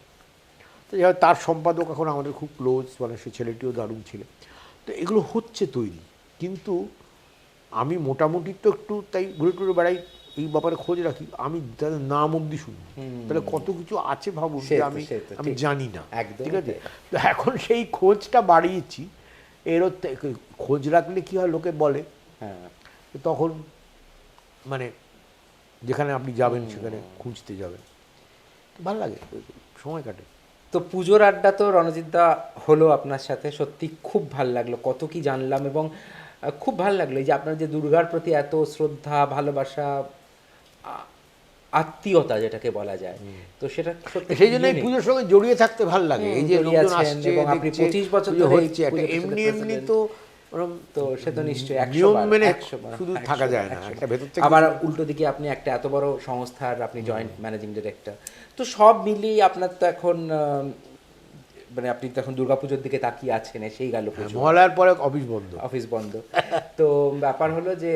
তো তার সম্পাদক এখন আমাদের খুব ক্লোজ, মানে সে ছেলেটিও দারুণ ছিল। তো এগুলো হচ্ছে তৈরি, কিন্তু আমি মোটামুটি তো একটু তাই ঘুরে টুরে বেড়াই, এই ব্যাপারে খোঁজ রাখি। আমি তাদের নাম অবধি শুনি, তাহলে কত কিছু আছে ভাবুন যে আমি জানি না। ঠিক আছে, তো এখন সেই খোঁজটা বাড়িয়েছি। এরও খোঁজ রাখলে কী হয়, লোকে বলে, তখন মানে যেখানে আপনি যাবেন সেখানে খুঁজতে যাবেন, ভালো লাগে, সময় কাটে। তো পুজোর আড্ডা তো রণজিৎদা হলো আপনার সাথে, সত্যি খুব ভাল লাগলো, কত কি জানলাম। এবং খুব ভাল লাগলো এই যে আপনার যে দুর্গার প্রতি এত শ্রদ্ধা, ভালোবাসা, আত্মীয়তা যেটাকে বলা যায়, তো সেটা সত্যি সেই জন্য এই পুজোর সঙ্গে জড়িয়ে থাকতে ভালো লাগে। এই যে লোকজন আসছে, এবং আপনি 25 বছর ধরে হচ্ছে, এমনি তো তো সে তো নিশ্চয়ই নিয়ম মেনে শুধু থাকা যায় না, একটা ভেতর থেকে। আবার উল্টো দিকে আপনি একটা এত বড় সংস্থার আপনি জয়েন্ট ম্যানেজিং ডিরেক্টর, তো সব মিলিয়ে আপনার তো এখন মানে আপনি তো এখন দুর্গাপুজোর দিকে তাকিয়ে আছেন, সেই গেল মহালয়ার পরে অফিস বন্ধ। তো ব্যাপার হলো যে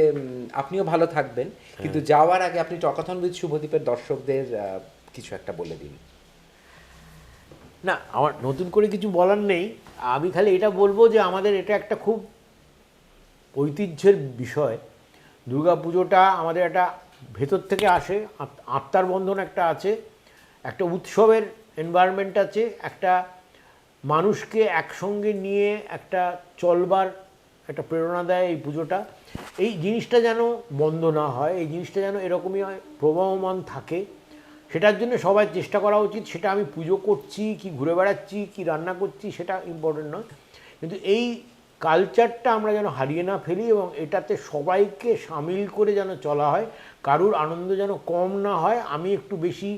আপনিও ভালো থাকবেন, কিন্তু যাওয়ার আগে আপনি টকাথন উইথ শুভদীপের দর্শকদের কিছু একটা বলে দিন। না, আমার নতুন করে কিছু বলার নেই, আমি খালি এটা বলবো যে আমাদের এটা একটা খুব ঐতিহ্যের বিষয়। দুর্গাপুজোটা আমাদের একটা ভেতর থেকে আসে, আত্মার বন্ধন একটা আছে, একটা উৎসবের এনভায়রনমেন্ট আছে, একটা মানুষকে একসঙ্গে নিয়ে একটা চলবার একটা প্রেরণা দেয় এই পুজোটা। এই জিনিসটা যেন বন্ধ না হয়, এই জিনিসটা যেন এরকমই প্রবাহমান থাকে, সেটার জন্য সবাই চেষ্টা করা উচিত। সেটা আমি পুজো করছি কি ঘুরে বেড়াচ্ছি কি রান্না করছি সেটা ইম্পর্টেন্ট নয়, কিন্তু এই কালচারটা আমরা যেন হারিয়ে না ফেলি এবং এটাতে সবাইকে সামিল করে যেন চলা হয়, কারুর আনন্দ যেন কম না হয়। আমি একটু বেশি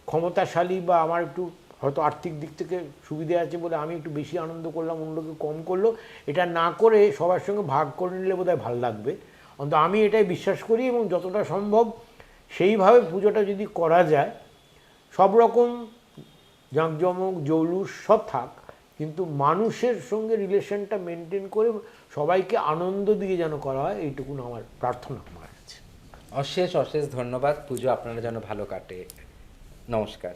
ক্ষমতাশালী বা আমার একটু হয়তো আর্থিক দিক থেকে সুবিধে আছে বলে আমি একটু বেশি আনন্দ করলাম, অন্য লোকে কম করলো, এটা না করে সবার সঙ্গে ভাগ করে নিলে বোধহয় ভালো লাগবে। অন্তত আমি এটাই বিশ্বাস করি, এবং যতটা সম্ভব সেইভাবে পুজোটা যদি করা যায়, সব রকম জাঁকজমক জৌলুস সব থাক, কিন্তু মানুষের সঙ্গে রিলেশনটা মেনটেন করে সবাইকে আনন্দ দিয়ে যেন করা হয়, এইটুকুন আমার প্রার্থনা আমার কাছে। অশেষ অশেষ ধন্যবাদ। পুজো আপনারা যেন ভালো কাটে। নমস্কার।